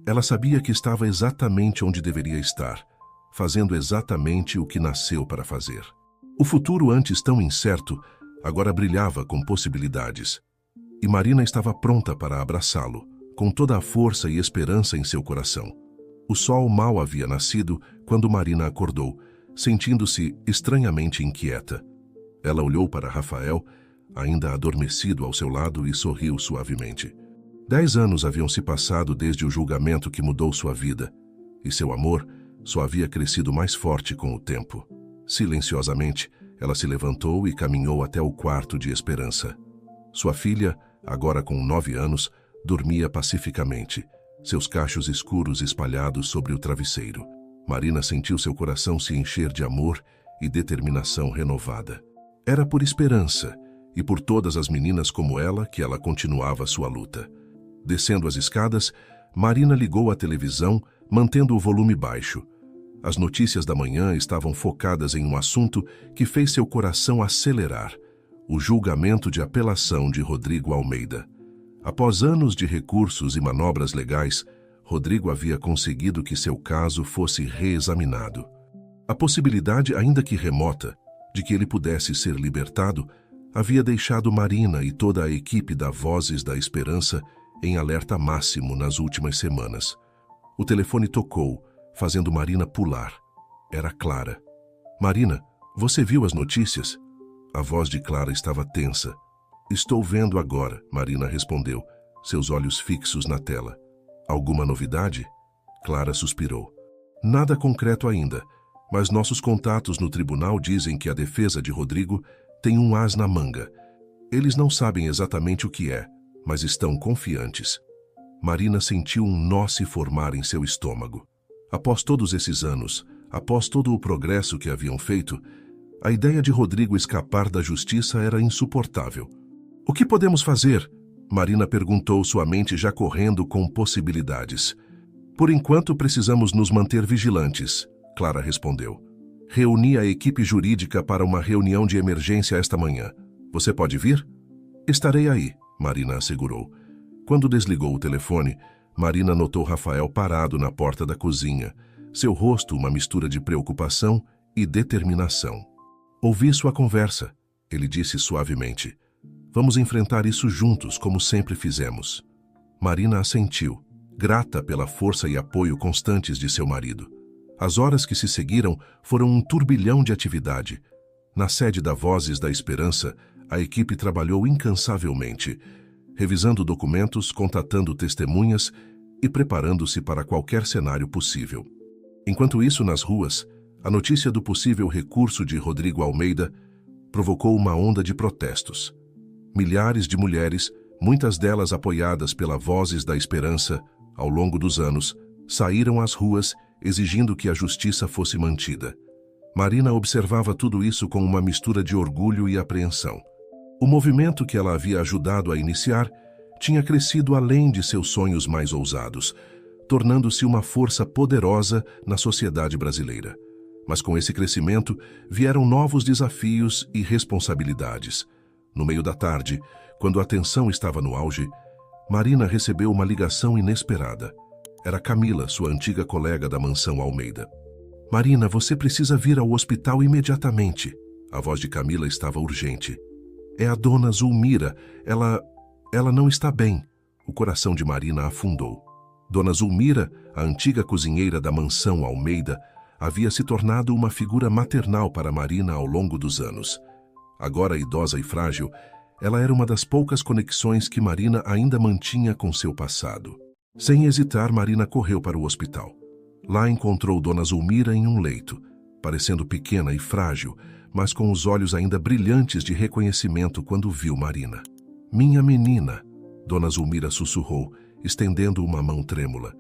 ela sabia que estava exatamente onde deveria estar, fazendo exatamente o que nasceu para fazer. O futuro, antes tão incerto, agora brilhava com possibilidades. E Marina estava pronta para abraçá-lo, com toda a força e esperança em seu coração. O sol mal havia nascido quando Marina acordou, sentindo-se estranhamente inquieta. Ela olhou para Rafael, ainda adormecido ao seu lado, e sorriu suavemente. 10 anos haviam se passado desde o julgamento que mudou sua vida, e seu amor só havia crescido mais forte com o tempo. Silenciosamente, ela se levantou e caminhou até o quarto de Esperança. Sua filha, agora com 9 anos, dormia pacificamente, seus cachos escuros espalhados sobre o travesseiro. Marina sentiu seu coração se encher de amor e determinação renovada. Era por esperança e por todas as meninas como ela que ela continuava sua luta. Descendo as escadas, Marina ligou a televisão, mantendo o volume baixo. As notícias da manhã estavam focadas em um assunto que fez seu coração acelerar: o julgamento de apelação de Rodrigo Almeida. Após anos de recursos e manobras legais, Rodrigo havia conseguido que seu caso fosse reexaminado. A possibilidade, ainda que remota, de que ele pudesse ser libertado, havia deixado Marina e toda a equipe da Vozes da Esperança em alerta máximo nas últimas semanas. O telefone tocou, fazendo Marina pular. Era Clara. "Marina, você viu as notícias?" A voz de Clara estava tensa. "Estou vendo agora", Marina respondeu, seus olhos fixos na tela. "Alguma novidade?" Clara suspirou. "Nada concreto ainda, mas nossos contatos no tribunal dizem que a defesa de Rodrigo tem um as na manga. Eles não sabem exatamente o que é, mas estão confiantes." Marina sentiu um nó se formar em seu estômago. Após todos esses anos, após todo o progresso que haviam feito, a ideia de Rodrigo escapar da justiça era insuportável. "O que podemos fazer?" Marina perguntou, sua mente já correndo com possibilidades. "Por enquanto, precisamos nos manter vigilantes", Clara respondeu. "Reuni a equipe jurídica para uma reunião de emergência esta manhã. Você pode vir?" "Estarei aí", Marina assegurou. Quando desligou o telefone, Marina notou Rafael parado na porta da cozinha, seu rosto uma mistura de preocupação e determinação. "Ouvi sua conversa", ele disse suavemente. "Vamos enfrentar isso juntos, como sempre fizemos." Marina assentiu, grata pela força e apoio constantes de seu marido. As horas que se seguiram foram um turbilhão de atividade. Na sede da Vozes da Esperança, a equipe trabalhou incansavelmente, revisando documentos, contatando testemunhas e preparando-se para qualquer cenário possível. Enquanto isso, nas ruas, a notícia do possível recurso de Rodrigo Almeida provocou uma onda de protestos. Milhares de mulheres, muitas delas apoiadas pela Vozes da Esperança, ao longo dos anos, saíram às ruas exigindo que a justiça fosse mantida. Marina observava tudo isso com uma mistura de orgulho e apreensão. O movimento que ela havia ajudado a iniciar tinha crescido além de seus sonhos mais ousados, tornando-se uma força poderosa na sociedade brasileira. Mas com esse crescimento vieram novos desafios e responsabilidades. No meio da tarde, quando a tensão estava no auge, Marina recebeu uma ligação inesperada. Era Camila, sua antiga colega da mansão Almeida. "Marina, você precisa vir ao hospital imediatamente." A voz de Camila estava urgente. "É a dona Zulmira. Ela não está bem." O coração de Marina afundou. Dona Zulmira, a antiga cozinheira da mansão Almeida, havia se tornado uma figura maternal para Marina ao longo dos anos. Agora idosa e frágil, ela era uma das poucas conexões que Marina ainda mantinha com seu passado. Sem hesitar, Marina correu para o hospital. Lá encontrou Dona Zulmira em um leito, parecendo pequena e frágil, mas com os olhos ainda brilhantes de reconhecimento quando viu Marina. "Minha menina", Dona Zulmira sussurrou, estendendo uma mão trêmula.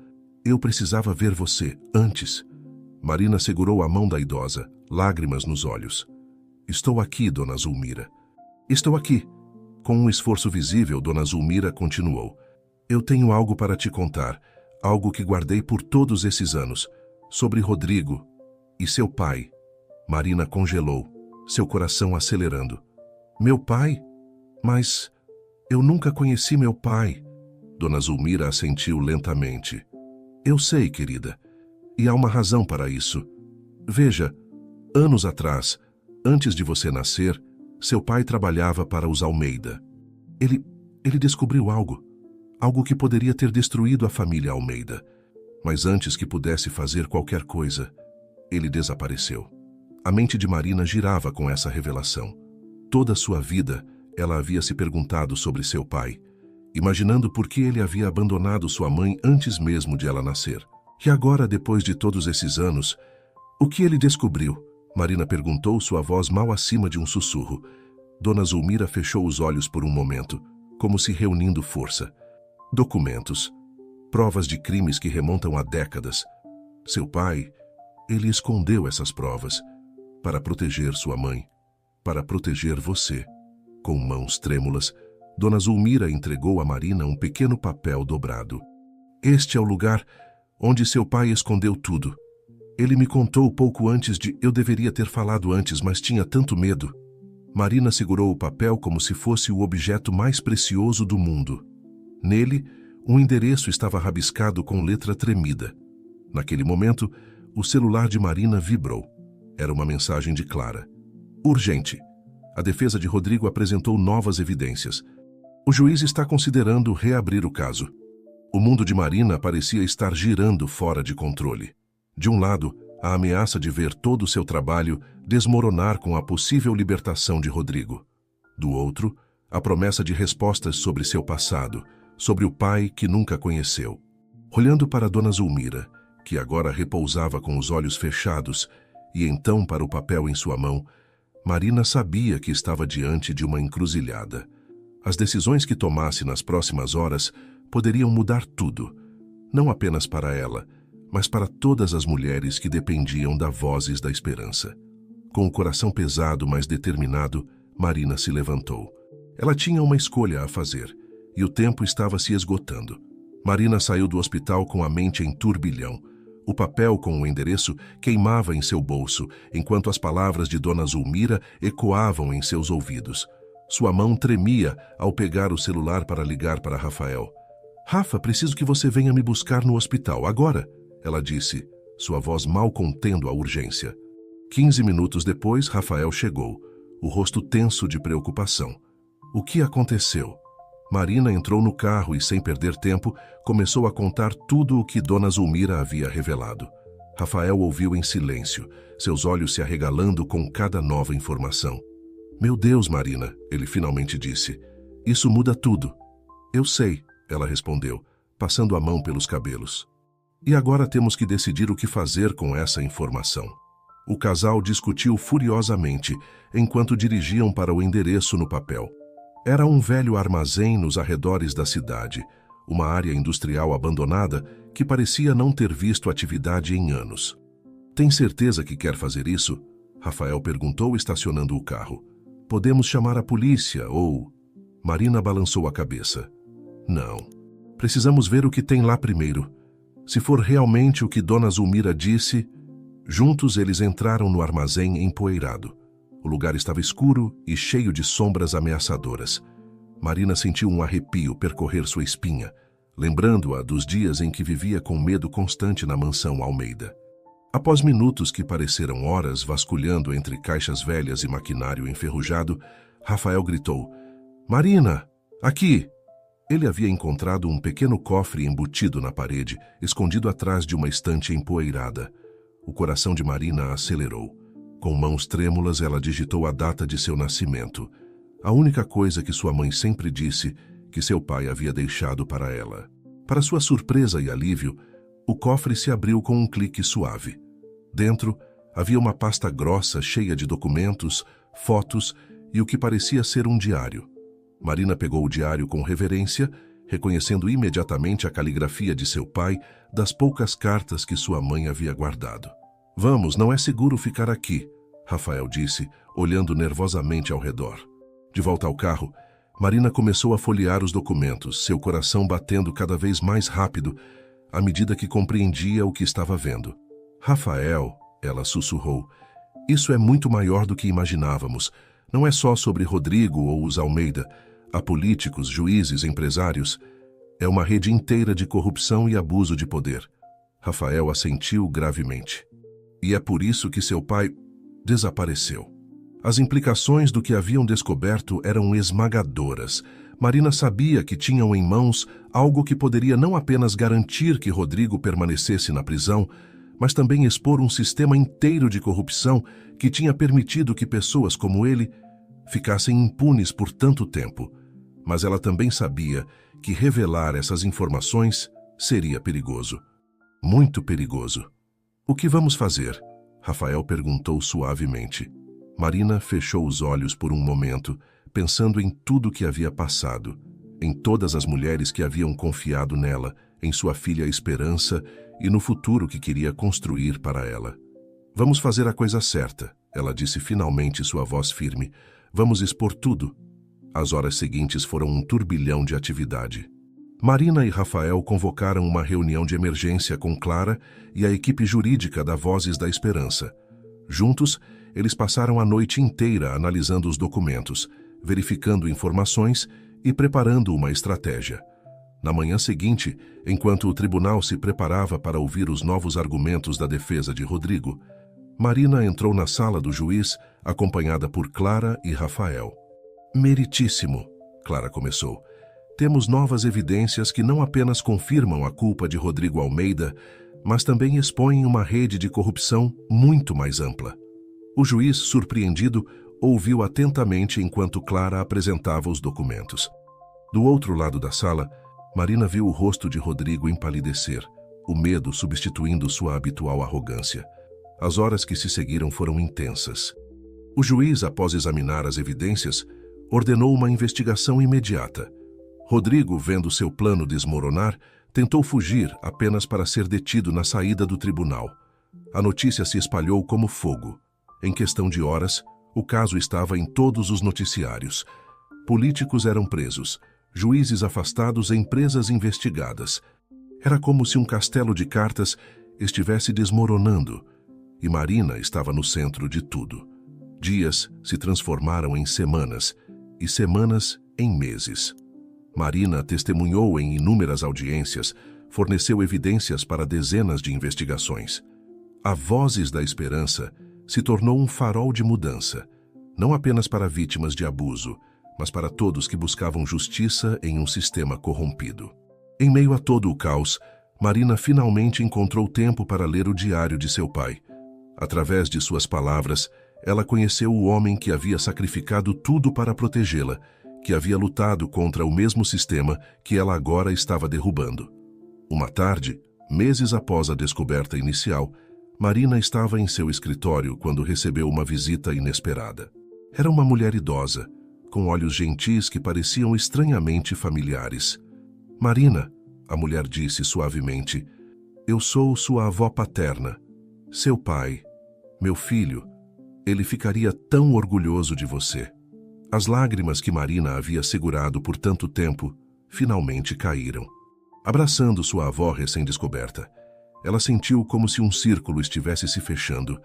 "Eu precisava ver você, antes." Marina segurou a mão da idosa, lágrimas nos olhos. "Estou aqui, Dona Zulmira." "Estou aqui." Com um esforço visível, Dona Zulmira continuou. "Eu tenho algo para te contar, algo que guardei por todos esses anos, sobre Rodrigo e seu pai." Marina congelou, seu coração acelerando. "Meu pai? Mas eu nunca conheci meu pai." Dona Zulmira assentiu lentamente. "Eu sei, querida, e há uma razão para isso. Veja, anos atrás, antes de você nascer, seu pai trabalhava para os Almeida. Ele descobriu algo que poderia ter destruído a família Almeida. Mas antes que pudesse fazer qualquer coisa, ele desapareceu." A mente de Marina girava com essa revelação. Toda a sua vida, ela havia se perguntado sobre seu pai, imaginando por que ele havia abandonado sua mãe antes mesmo de ela nascer. E agora, depois de todos esses anos, o que ele descobriu? Marina perguntou, sua voz mal acima de um sussurro. Dona Zulmira fechou os olhos por um momento, como se reunindo força. Documentos. Provas de crimes que remontam a décadas. Seu pai, ele escondeu essas provas para proteger sua mãe. para proteger você. Com mãos trêmulas, Dona Zulmira entregou a Marina um pequeno papel dobrado. Este é o lugar onde seu pai escondeu tudo. Ele me contou pouco antes de... Eu deveria ter falado antes, mas tinha tanto medo. Marina segurou o papel como se fosse o objeto mais precioso do mundo. Nele, um endereço estava rabiscado com letra tremida. Naquele momento, o celular de Marina vibrou. Era uma mensagem de Clara. Urgente. A defesa de Rodrigo apresentou novas evidências. O juiz está considerando reabrir o caso. O mundo de Marina parecia estar girando fora de controle. De um lado, a ameaça de ver todo o seu trabalho desmoronar com a possível libertação de Rodrigo. Do outro, a promessa de respostas sobre seu passado, sobre o pai que nunca conheceu. Olhando para Dona Zulmira, que agora repousava com os olhos fechados, e então para o papel em sua mão, Marina sabia que estava diante de uma encruzilhada. As decisões que tomasse nas próximas horas poderiam mudar tudo, não apenas para ela, mas para todas as mulheres que dependiam da Vozes da Esperança. Com o coração pesado, mas determinado, Marina se levantou. Ela tinha uma escolha a fazer, e o tempo estava se esgotando. Marina saiu do hospital com a mente em turbilhão. O papel com o endereço queimava em seu bolso, enquanto as palavras de Dona Zulmira ecoavam em seus ouvidos. Sua mão tremia ao pegar o celular para ligar para Rafael. Rafa, preciso que você venha me buscar no hospital, agora, ela disse, sua voz mal contendo a urgência. 15 minutos depois, Rafael chegou, o rosto tenso de preocupação. O que aconteceu? Marina entrou no carro e, sem perder tempo, começou a contar tudo o que Dona Zulmira havia revelado. Rafael ouviu em silêncio, seus olhos se arregalando com cada nova informação. Meu Deus, Marina, ele finalmente disse. Isso muda tudo. Eu sei, ela respondeu, passando a mão pelos cabelos. E agora temos que decidir o que fazer com essa informação. O casal discutiu furiosamente enquanto dirigiam para o endereço no papel. Era um velho armazém nos arredores da cidade, uma área industrial abandonada que parecia não ter visto atividade em anos. Tem certeza que quer fazer isso? Rafael perguntou, estacionando o carro. Podemos chamar a polícia ou... Marina balançou a cabeça. Não. Precisamos ver o que tem lá primeiro. Se for realmente o que Dona Zulmira disse... Juntos eles entraram no armazém empoeirado. O lugar estava escuro e cheio de sombras ameaçadoras. Marina sentiu um arrepio percorrer sua espinha, lembrando-a dos dias em que vivia com medo constante na mansão Almeida. Após minutos que pareceram horas vasculhando entre caixas velhas e maquinário enferrujado, Rafael gritou, Marina, aqui! Ele havia encontrado um pequeno cofre embutido na parede, escondido atrás de uma estante empoeirada. O coração de Marina acelerou. Com mãos trêmulas, ela digitou a data de seu nascimento. A única coisa que sua mãe sempre disse que seu pai havia deixado para ela. Para sua surpresa e alívio, o cofre se abriu com um clique suave. Dentro, havia uma pasta grossa cheia de documentos, fotos e o que parecia ser um diário. Marina pegou o diário com reverência, reconhecendo imediatamente a caligrafia de seu pai das poucas cartas que sua mãe havia guardado. Vamos, não é seguro ficar aqui, Rafael disse, olhando nervosamente ao redor. De volta ao carro, Marina começou a folhear os documentos, seu coração batendo cada vez mais rápido, à medida que compreendia o que estava vendo. Rafael, ela sussurrou, isso é muito maior do que imaginávamos. Não é só sobre Rodrigo ou os Almeida. Há políticos, juízes, empresários. É uma rede inteira de corrupção e abuso de poder. Rafael assentiu gravemente. E é por isso que seu pai desapareceu. As implicações do que haviam descoberto eram esmagadoras. Marina sabia que tinham em mãos algo que poderia não apenas garantir que Rodrigo permanecesse na prisão, mas também expor um sistema inteiro de corrupção que tinha permitido que pessoas como ele ficassem impunes por tanto tempo. Mas ela também sabia que revelar essas informações seria perigoso. Muito perigoso. O que vamos fazer? Rafael perguntou suavemente. Marina fechou os olhos por um momento, pensando em tudo que havia passado, em todas as mulheres que haviam confiado nela, em sua filha Esperança e no futuro que queria construir para ela. Vamos fazer a coisa certa, Ela disse finalmente, sua voz firme. Vamos expor tudo. As horas seguintes foram um turbilhão de atividade. Marina e Rafael convocaram uma reunião de emergência com Clara e a equipe jurídica da Vozes da Esperança. Juntos, eles passaram a noite inteira analisando os documentos, verificando informações e preparando uma estratégia. Na manhã seguinte, enquanto o tribunal se preparava para ouvir os novos argumentos da defesa de Rodrigo, Marina entrou na sala do juiz, acompanhada por Clara e Rafael. Meritíssimo, Clara começou. Temos novas evidências que não apenas confirmam a culpa de Rodrigo Almeida, mas também expõem uma rede de corrupção muito mais ampla. O juiz, surpreendido, ouviu atentamente enquanto Clara apresentava os documentos. Do outro lado da sala, Marina viu o rosto de Rodrigo empalidecer, o medo substituindo sua habitual arrogância. As horas que se seguiram foram intensas. O juiz, após examinar as evidências, ordenou uma investigação imediata. Rodrigo, vendo seu plano desmoronar, tentou fugir apenas para ser detido na saída do tribunal. A notícia se espalhou como fogo. Em questão de horas, o caso estava em todos os noticiários. Políticos eram presos, juízes afastados e empresas investigadas. Era como se um castelo de cartas estivesse desmoronando, e Marina estava no centro de tudo. Dias se transformaram em semanas, e semanas em meses. Marina testemunhou em inúmeras audiências, forneceu evidências para dezenas de investigações. A Vozes da Esperança se tornou um farol de mudança, não apenas para vítimas de abuso, mas para todos que buscavam justiça em um sistema corrompido. Em meio a todo o caos, Marina finalmente encontrou tempo para ler o diário de seu pai. Através de suas palavras, ela conheceu o homem que havia sacrificado tudo para protegê-la, que havia lutado contra o mesmo sistema que ela agora estava derrubando. Uma tarde, meses após a descoberta inicial, Marina estava em seu escritório quando recebeu uma visita inesperada. Era uma mulher idosa, com olhos gentis que pareciam estranhamente familiares. Marina, a mulher disse suavemente, eu sou sua avó paterna, seu pai, meu filho. Ele ficaria tão orgulhoso de você. As lágrimas que Marina havia segurado por tanto tempo finalmente caíram. Abraçando sua avó recém-descoberta, ela sentiu como se um círculo estivesse se fechando,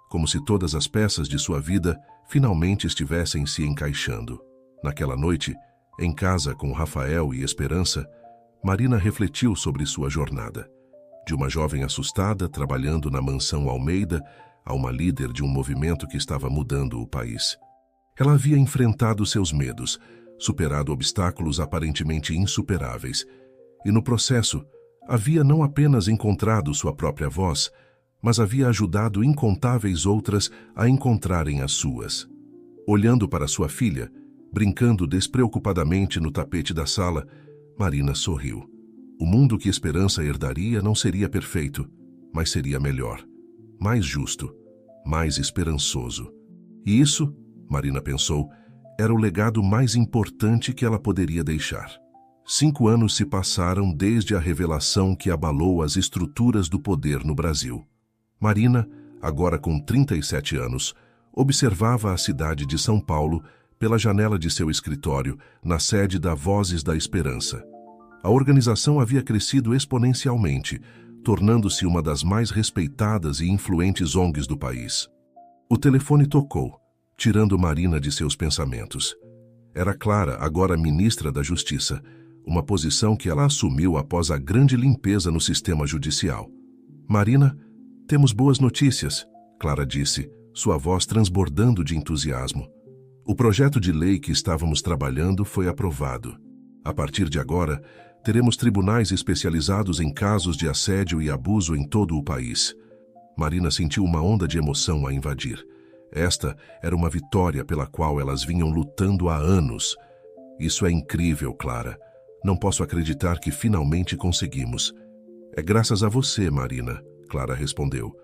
como se todas as peças de sua vida finalmente estivessem se encaixando. Naquela noite, em casa com Rafael e Esperança, Marina refletiu sobre sua jornada. De uma jovem assustada trabalhando na mansão Almeida a uma líder de um movimento que estava mudando o país. Ela havia enfrentado seus medos, superado obstáculos aparentemente insuperáveis, e no processo havia não apenas encontrado sua própria voz, mas havia ajudado incontáveis outras a encontrarem as suas. Olhando para sua filha, brincando despreocupadamente no tapete da sala, Marina sorriu. O mundo que Esperança herdaria não seria perfeito, mas seria melhor, mais justo, mais esperançoso. E isso, Marina pensou, era o legado mais importante que ela poderia deixar. 5 anos se passaram desde a revelação que abalou as estruturas do poder no Brasil. Marina, agora com 37 anos, observava a cidade de São Paulo pela janela de seu escritório, na sede da Vozes da Esperança. A organização havia crescido exponencialmente, tornando-se uma das mais respeitadas e influentes ONGs do país. O telefone tocou, tirando Marina de seus pensamentos. Era Clara, agora ministra da Justiça, uma posição que ela assumiu após a grande limpeza no sistema judicial. Marina, temos boas notícias, Clara disse, sua voz transbordando de entusiasmo. O projeto de lei que estávamos trabalhando foi aprovado. A partir de agora, teremos tribunais especializados em casos de assédio e abuso em todo o país. Marina sentiu uma onda de emoção a invadir. Esta era uma vitória pela qual elas vinham lutando há anos. Isso é incrível, Clara. Não posso acreditar que finalmente conseguimos. É graças a você, Marina, Clara respondeu.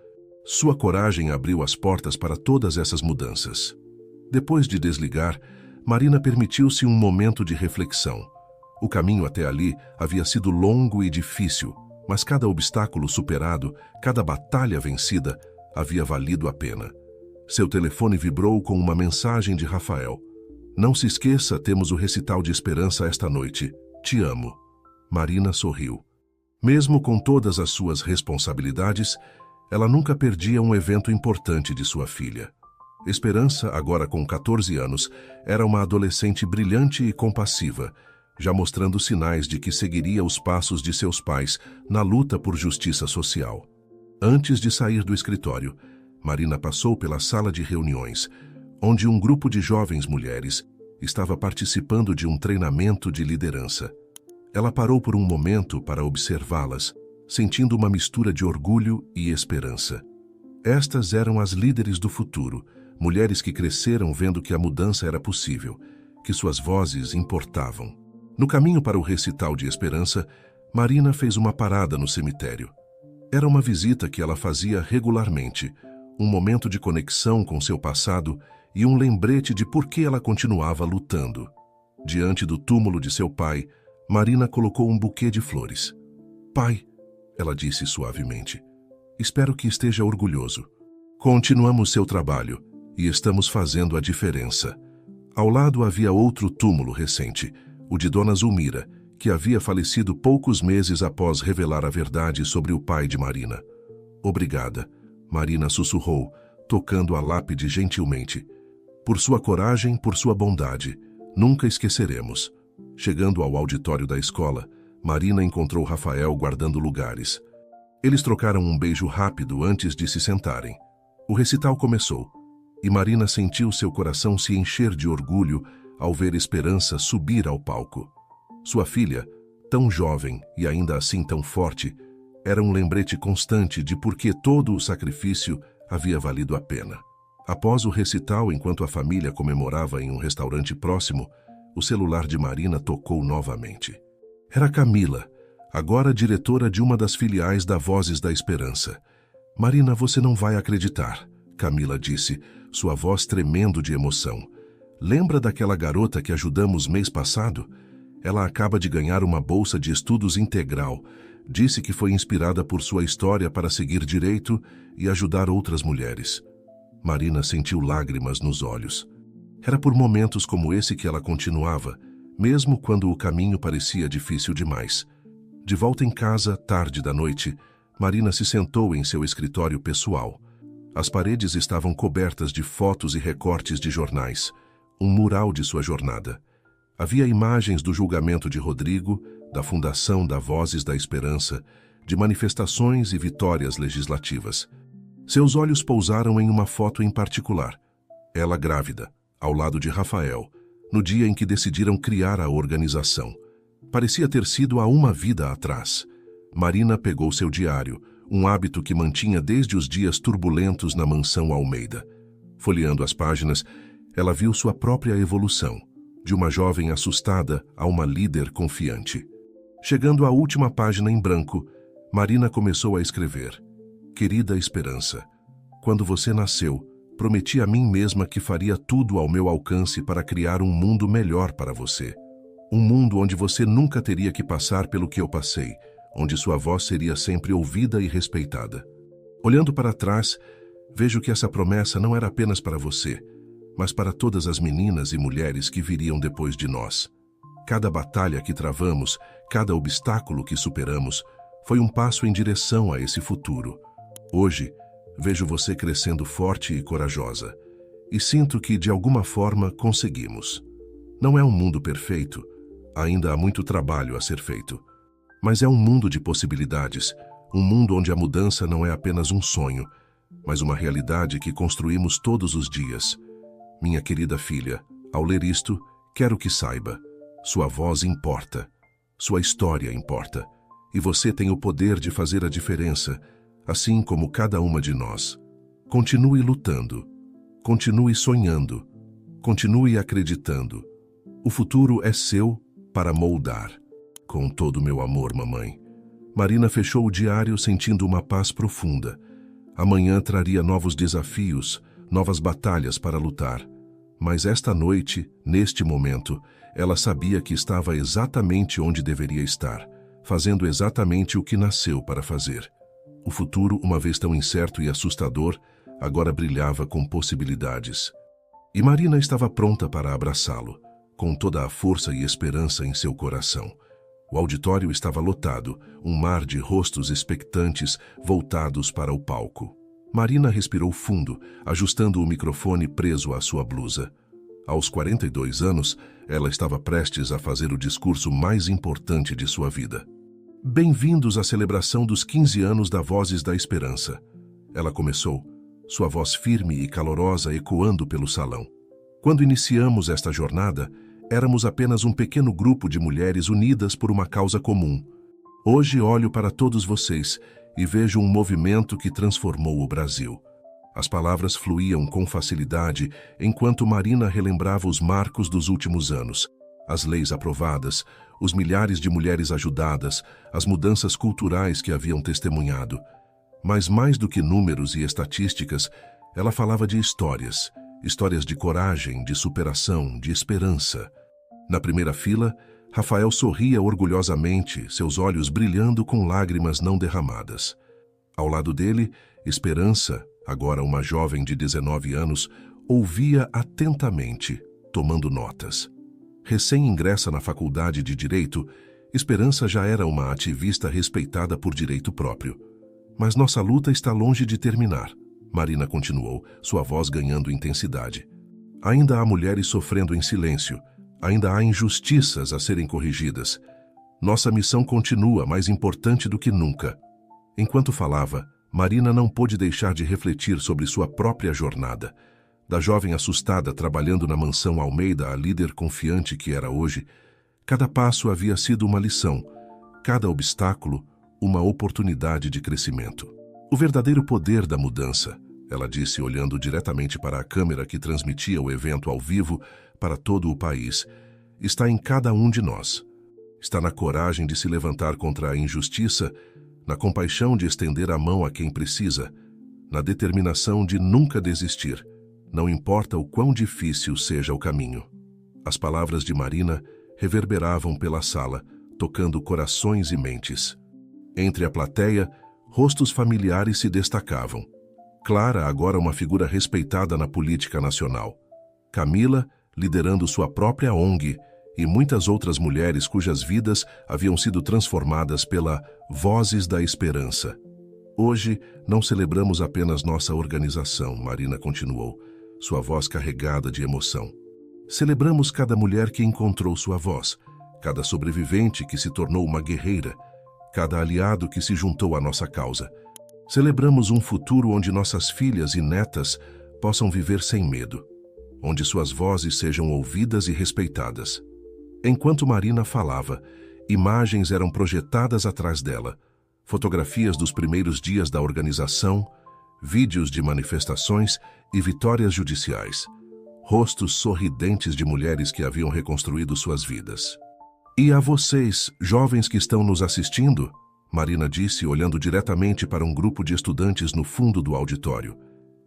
Sua coragem abriu as portas para todas essas mudanças. Depois de desligar, Marina permitiu-se um momento de reflexão. O caminho até ali havia sido longo e difícil, mas cada obstáculo superado, cada batalha vencida, havia valido a pena. Seu telefone vibrou com uma mensagem de Rafael. Não se esqueça, temos o recital de esperança esta noite. Te amo. Marina sorriu. Mesmo com todas as suas responsabilidades, ela nunca perdia um evento importante de sua filha. Esperança, agora com 14 anos, era uma adolescente brilhante e compassiva, já mostrando sinais de que seguiria os passos de seus pais na luta por justiça social. Antes de sair do escritório, Marina passou pela sala de reuniões, onde um grupo de jovens mulheres estava participando de um treinamento de liderança. Ela parou por um momento para observá-las, sentindo uma mistura de orgulho e esperança. Estas eram as líderes do futuro, mulheres que cresceram vendo que a mudança era possível, que suas vozes importavam. No caminho para o recital de esperança, Marina fez uma parada no cemitério. Era uma visita que ela fazia regularmente, um momento de conexão com seu passado e um lembrete de por que ela continuava lutando. Diante do túmulo de seu pai, Marina colocou um buquê de flores. "Pai", ela disse suavemente, "espero que esteja orgulhoso. Continuamos seu trabalho e estamos fazendo a diferença." Ao lado havia outro túmulo recente, o de Dona Zulmira, que havia falecido poucos meses após revelar a verdade sobre o pai de Marina. "Obrigada", Marina sussurrou, tocando a lápide gentilmente. "Por sua coragem, por sua bondade. Nunca esqueceremos." Chegando ao auditório da escola, Marina encontrou Rafael guardando lugares. Eles trocaram um beijo rápido antes de se sentarem. O recital começou, e Marina sentiu seu coração se encher de orgulho ao ver Esperança subir ao palco. Sua filha, tão jovem e ainda assim tão forte, era um lembrete constante de por que todo o sacrifício havia valido a pena. Após o recital, enquanto a família comemorava em um restaurante próximo, o celular de Marina tocou novamente. Era Camila, agora diretora de uma das filiais da Vozes da Esperança. "Marina, você não vai acreditar", Camila disse, sua voz tremendo de emoção. "Lembra daquela garota que ajudamos mês passado? Ela acaba de ganhar uma bolsa de estudos integral. Disse que foi inspirada por sua história para seguir direito e ajudar outras mulheres." Marina sentiu lágrimas nos olhos. Era por momentos como esse que ela continuava, mesmo quando o caminho parecia difícil demais. De volta em casa, tarde da noite, Marina se sentou em seu escritório pessoal. As paredes estavam cobertas de fotos e recortes de jornais, um mural de sua jornada. Havia imagens do julgamento de Rodrigo, da fundação da Vozes da Esperança, de manifestações e vitórias legislativas. Seus olhos pousaram em uma foto em particular. Ela grávida, ao lado de Rafael, no dia em que decidiram criar a organização. Parecia ter sido há uma vida atrás. Marina pegou seu diário, um hábito que mantinha desde os dias turbulentos na mansão Almeida. Folheando as páginas, ela viu sua própria evolução, de uma jovem assustada a uma líder confiante. Chegando à última página em branco, Marina começou a escrever: "Querida Esperança, quando você nasceu, prometi a mim mesma que faria tudo ao meu alcance para criar um mundo melhor para você. Um mundo onde você nunca teria que passar pelo que eu passei, onde sua voz seria sempre ouvida e respeitada. Olhando para trás, vejo que essa promessa não era apenas para você, mas para todas as meninas e mulheres que viriam depois de nós. Cada batalha que travamos, cada obstáculo que superamos, foi um passo em direção a esse futuro. Hoje, vejo você crescendo forte e corajosa, e sinto que, de alguma forma, conseguimos. Não é um mundo perfeito, ainda há muito trabalho a ser feito. Mas é um mundo de possibilidades, um mundo onde a mudança não é apenas um sonho, mas uma realidade que construímos todos os dias. Minha querida filha, ao ler isto, quero que saiba, sua voz importa, sua história importa, e você tem o poder de fazer a diferença, assim como cada uma de nós. Continue lutando, continue sonhando, continue acreditando. O futuro é seu para moldar. Com todo o meu amor, mamãe." Marina fechou o diário sentindo uma paz profunda. Amanhã traria novos desafios, novas batalhas para lutar. Mas esta noite, neste momento, ela sabia que estava exatamente onde deveria estar, fazendo exatamente o que nasceu para fazer. O futuro, uma vez tão incerto e assustador, agora brilhava com possibilidades. E Marina estava pronta para abraçá-lo, com toda a força e esperança em seu coração. O auditório estava lotado, um mar de rostos expectantes voltados para o palco. Marina respirou fundo, ajustando o microfone preso à sua blusa. Aos 42 anos, ela estava prestes a fazer o discurso mais importante de sua vida. Bem-vindos à celebração dos 15 anos da Vozes da Esperança. Ela começou, sua voz firme e calorosa ecoando pelo salão. Quando iniciamos esta jornada, éramos apenas um pequeno grupo de mulheres unidas por uma causa comum. Hoje olho para todos vocês e vejo um movimento que transformou o Brasil. As palavras fluíam com facilidade enquanto Marina relembrava os marcos dos últimos anos, as leis aprovadas, os milhares de mulheres ajudadas, as mudanças culturais que haviam testemunhado. Mas mais do que números e estatísticas, ela falava de histórias, histórias de coragem, de superação, de esperança. Na primeira fila, Rafael sorria orgulhosamente, seus olhos brilhando com lágrimas não derramadas. Ao lado dele, Esperança, agora uma jovem de 19 anos, ouvia atentamente, tomando notas. Recém-ingressa na faculdade de Direito, Esperança já era uma ativista respeitada por direito próprio. Mas nossa luta está longe de terminar, Marina continuou, sua voz ganhando intensidade. Ainda há mulheres sofrendo em silêncio, ainda há injustiças a serem corrigidas. Nossa missão continua mais importante do que nunca. Enquanto falava, Marina não pôde deixar de refletir sobre sua própria jornada. Da jovem assustada trabalhando na mansão Almeida à líder confiante que era hoje, cada passo havia sido uma lição, cada obstáculo, uma oportunidade de crescimento. O verdadeiro poder da mudança, ela disse olhando diretamente para a câmera que transmitia o evento ao vivo para todo o país, está em cada um de nós. Está na coragem de se levantar contra a injustiça, na compaixão de estender a mão a quem precisa, na determinação de nunca desistir, não importa o quão difícil seja o caminho. As palavras de Marina reverberavam pela sala, tocando corações e mentes. Entre a plateia, rostos familiares se destacavam. Clara, agora uma figura respeitada na política nacional. Camila, liderando sua própria ONG, e muitas outras mulheres cujas vidas haviam sido transformadas pela Vozes da Esperança. Hoje, não celebramos apenas nossa organização, Marina continuou, sua voz carregada de emoção. Celebramos cada mulher que encontrou sua voz, cada sobrevivente que se tornou uma guerreira, cada aliado que se juntou à nossa causa. Celebramos um futuro onde nossas filhas e netas possam viver sem medo, onde suas vozes sejam ouvidas e respeitadas. Enquanto Marina falava, imagens eram projetadas atrás dela, fotografias dos primeiros dias da organização, vídeos de manifestações e vitórias judiciais, rostos sorridentes de mulheres que haviam reconstruído suas vidas. E a vocês, jovens que estão nos assistindo, Marina disse, olhando diretamente para um grupo de estudantes no fundo do auditório.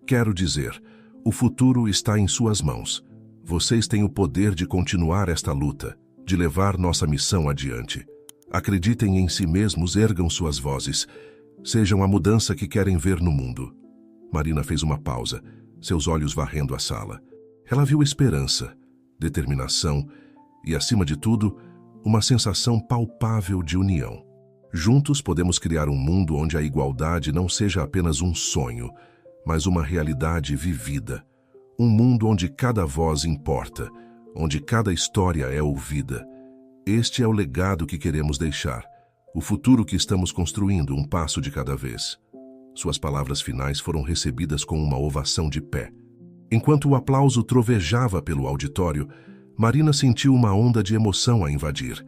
Quero dizer, o futuro está em suas mãos. Vocês têm o poder de continuar esta luta, de levar nossa missão adiante. Acreditem em si mesmos, ergam suas vozes. Sejam a mudança que querem ver no mundo. Marina fez uma pausa, seus olhos varrendo a sala. Ela viu esperança, determinação e, acima de tudo, uma sensação palpável de união. Juntos podemos criar um mundo onde a igualdade não seja apenas um sonho, mas uma realidade vivida. Um mundo onde cada voz importa, onde cada história é ouvida. Este é o legado que queremos deixar, o futuro que estamos construindo um passo de cada vez. Suas palavras finais foram recebidas com uma ovação de pé. Enquanto o aplauso trovejava pelo auditório, Marina sentiu uma onda de emoção a invadir.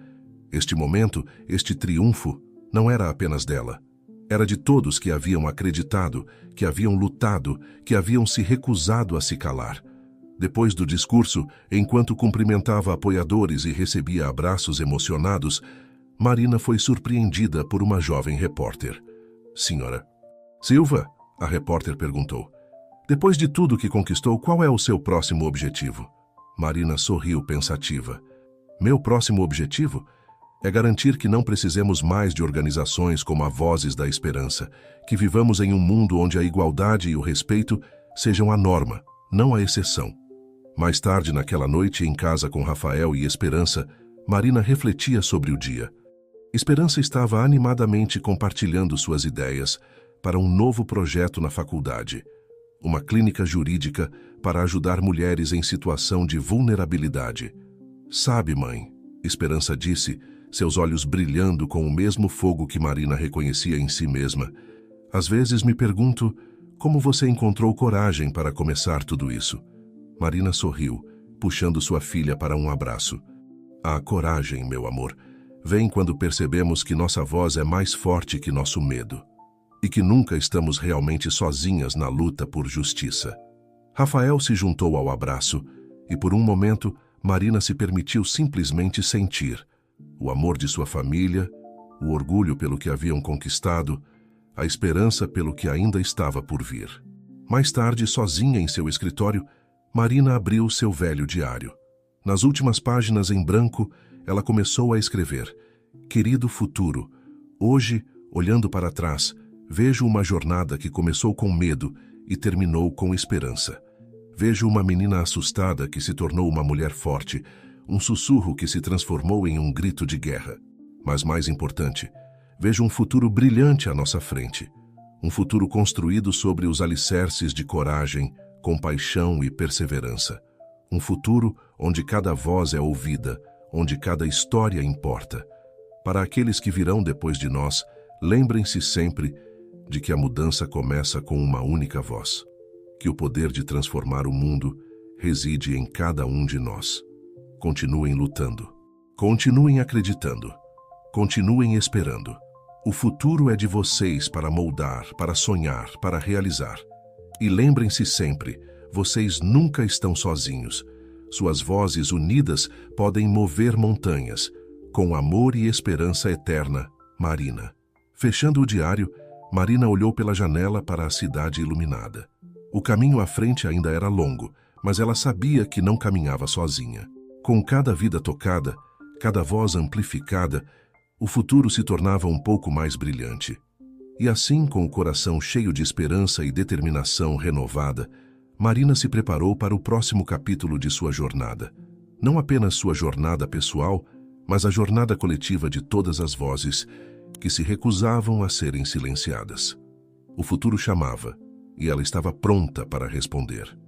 Este momento, este triunfo, não era apenas dela. Era de todos que haviam acreditado, que haviam lutado, que haviam se recusado a se calar. Depois do discurso, enquanto cumprimentava apoiadores e recebia abraços emocionados, Marina foi surpreendida por uma jovem repórter. Senhora Silva, a repórter perguntou. Depois de tudo que conquistou, qual é o seu próximo objetivo? Marina sorriu pensativa. Meu próximo objetivo é garantir que não precisemos mais de organizações como a Vozes da Esperança, que vivamos em um mundo onde a igualdade e o respeito sejam a norma, não a exceção. Mais tarde, naquela noite, em casa com Rafael e Esperança, Marina refletia sobre o dia. Esperança estava animadamente compartilhando suas ideias para um novo projeto na faculdade, uma clínica jurídica para ajudar mulheres em situação de vulnerabilidade. "Sabe, mãe", Esperança disse, seus olhos brilhando com o mesmo fogo que Marina reconhecia em si mesma, "às vezes me pergunto como você encontrou coragem para começar tudo isso." Marina sorriu, puxando sua filha para um abraço. "A coragem, meu amor, vem quando percebemos que nossa voz é mais forte que nosso medo e que nunca estamos realmente sozinhas na luta por justiça." Rafael se juntou ao abraço e, por um momento, Marina se permitiu simplesmente sentir o amor de sua família, o orgulho pelo que haviam conquistado, a esperança pelo que ainda estava por vir. Mais tarde, sozinha em seu escritório, Marina abriu seu velho diário. Nas últimas páginas em branco, ela começou a escrever: "Querido futuro, hoje, olhando para trás, vejo uma jornada que começou com medo e terminou com esperança. Vejo uma menina assustada que se tornou uma mulher forte, um sussurro que se transformou em um grito de guerra. Mas mais importante, vejo um futuro brilhante à nossa frente. Um futuro construído sobre os alicerces de coragem, compaixão e perseverança. Um futuro onde cada voz é ouvida, onde cada história importa. Para aqueles que virão depois de nós, lembrem-se sempre de que a mudança começa com uma única voz, que o poder de transformar o mundo reside em cada um de nós. Continuem lutando, continuem acreditando, continuem esperando. O futuro é de vocês para moldar, para sonhar, para realizar. E lembrem-se sempre, vocês nunca estão sozinhos. Suas vozes unidas podem mover montanhas. Com amor e esperança eterna, Marina." Fechando o diário, Marina olhou pela janela para a cidade iluminada. O caminho à frente ainda era longo, mas ela sabia que não caminhava sozinha. Com cada vida tocada, cada voz amplificada, o futuro se tornava um pouco mais brilhante. E assim, com o coração cheio de esperança e determinação renovada, Marina se preparou para o próximo capítulo de sua jornada. Não apenas sua jornada pessoal, mas a jornada coletiva de todas as vozes que se recusavam a serem silenciadas. O futuro chamava, e ela estava pronta para responder.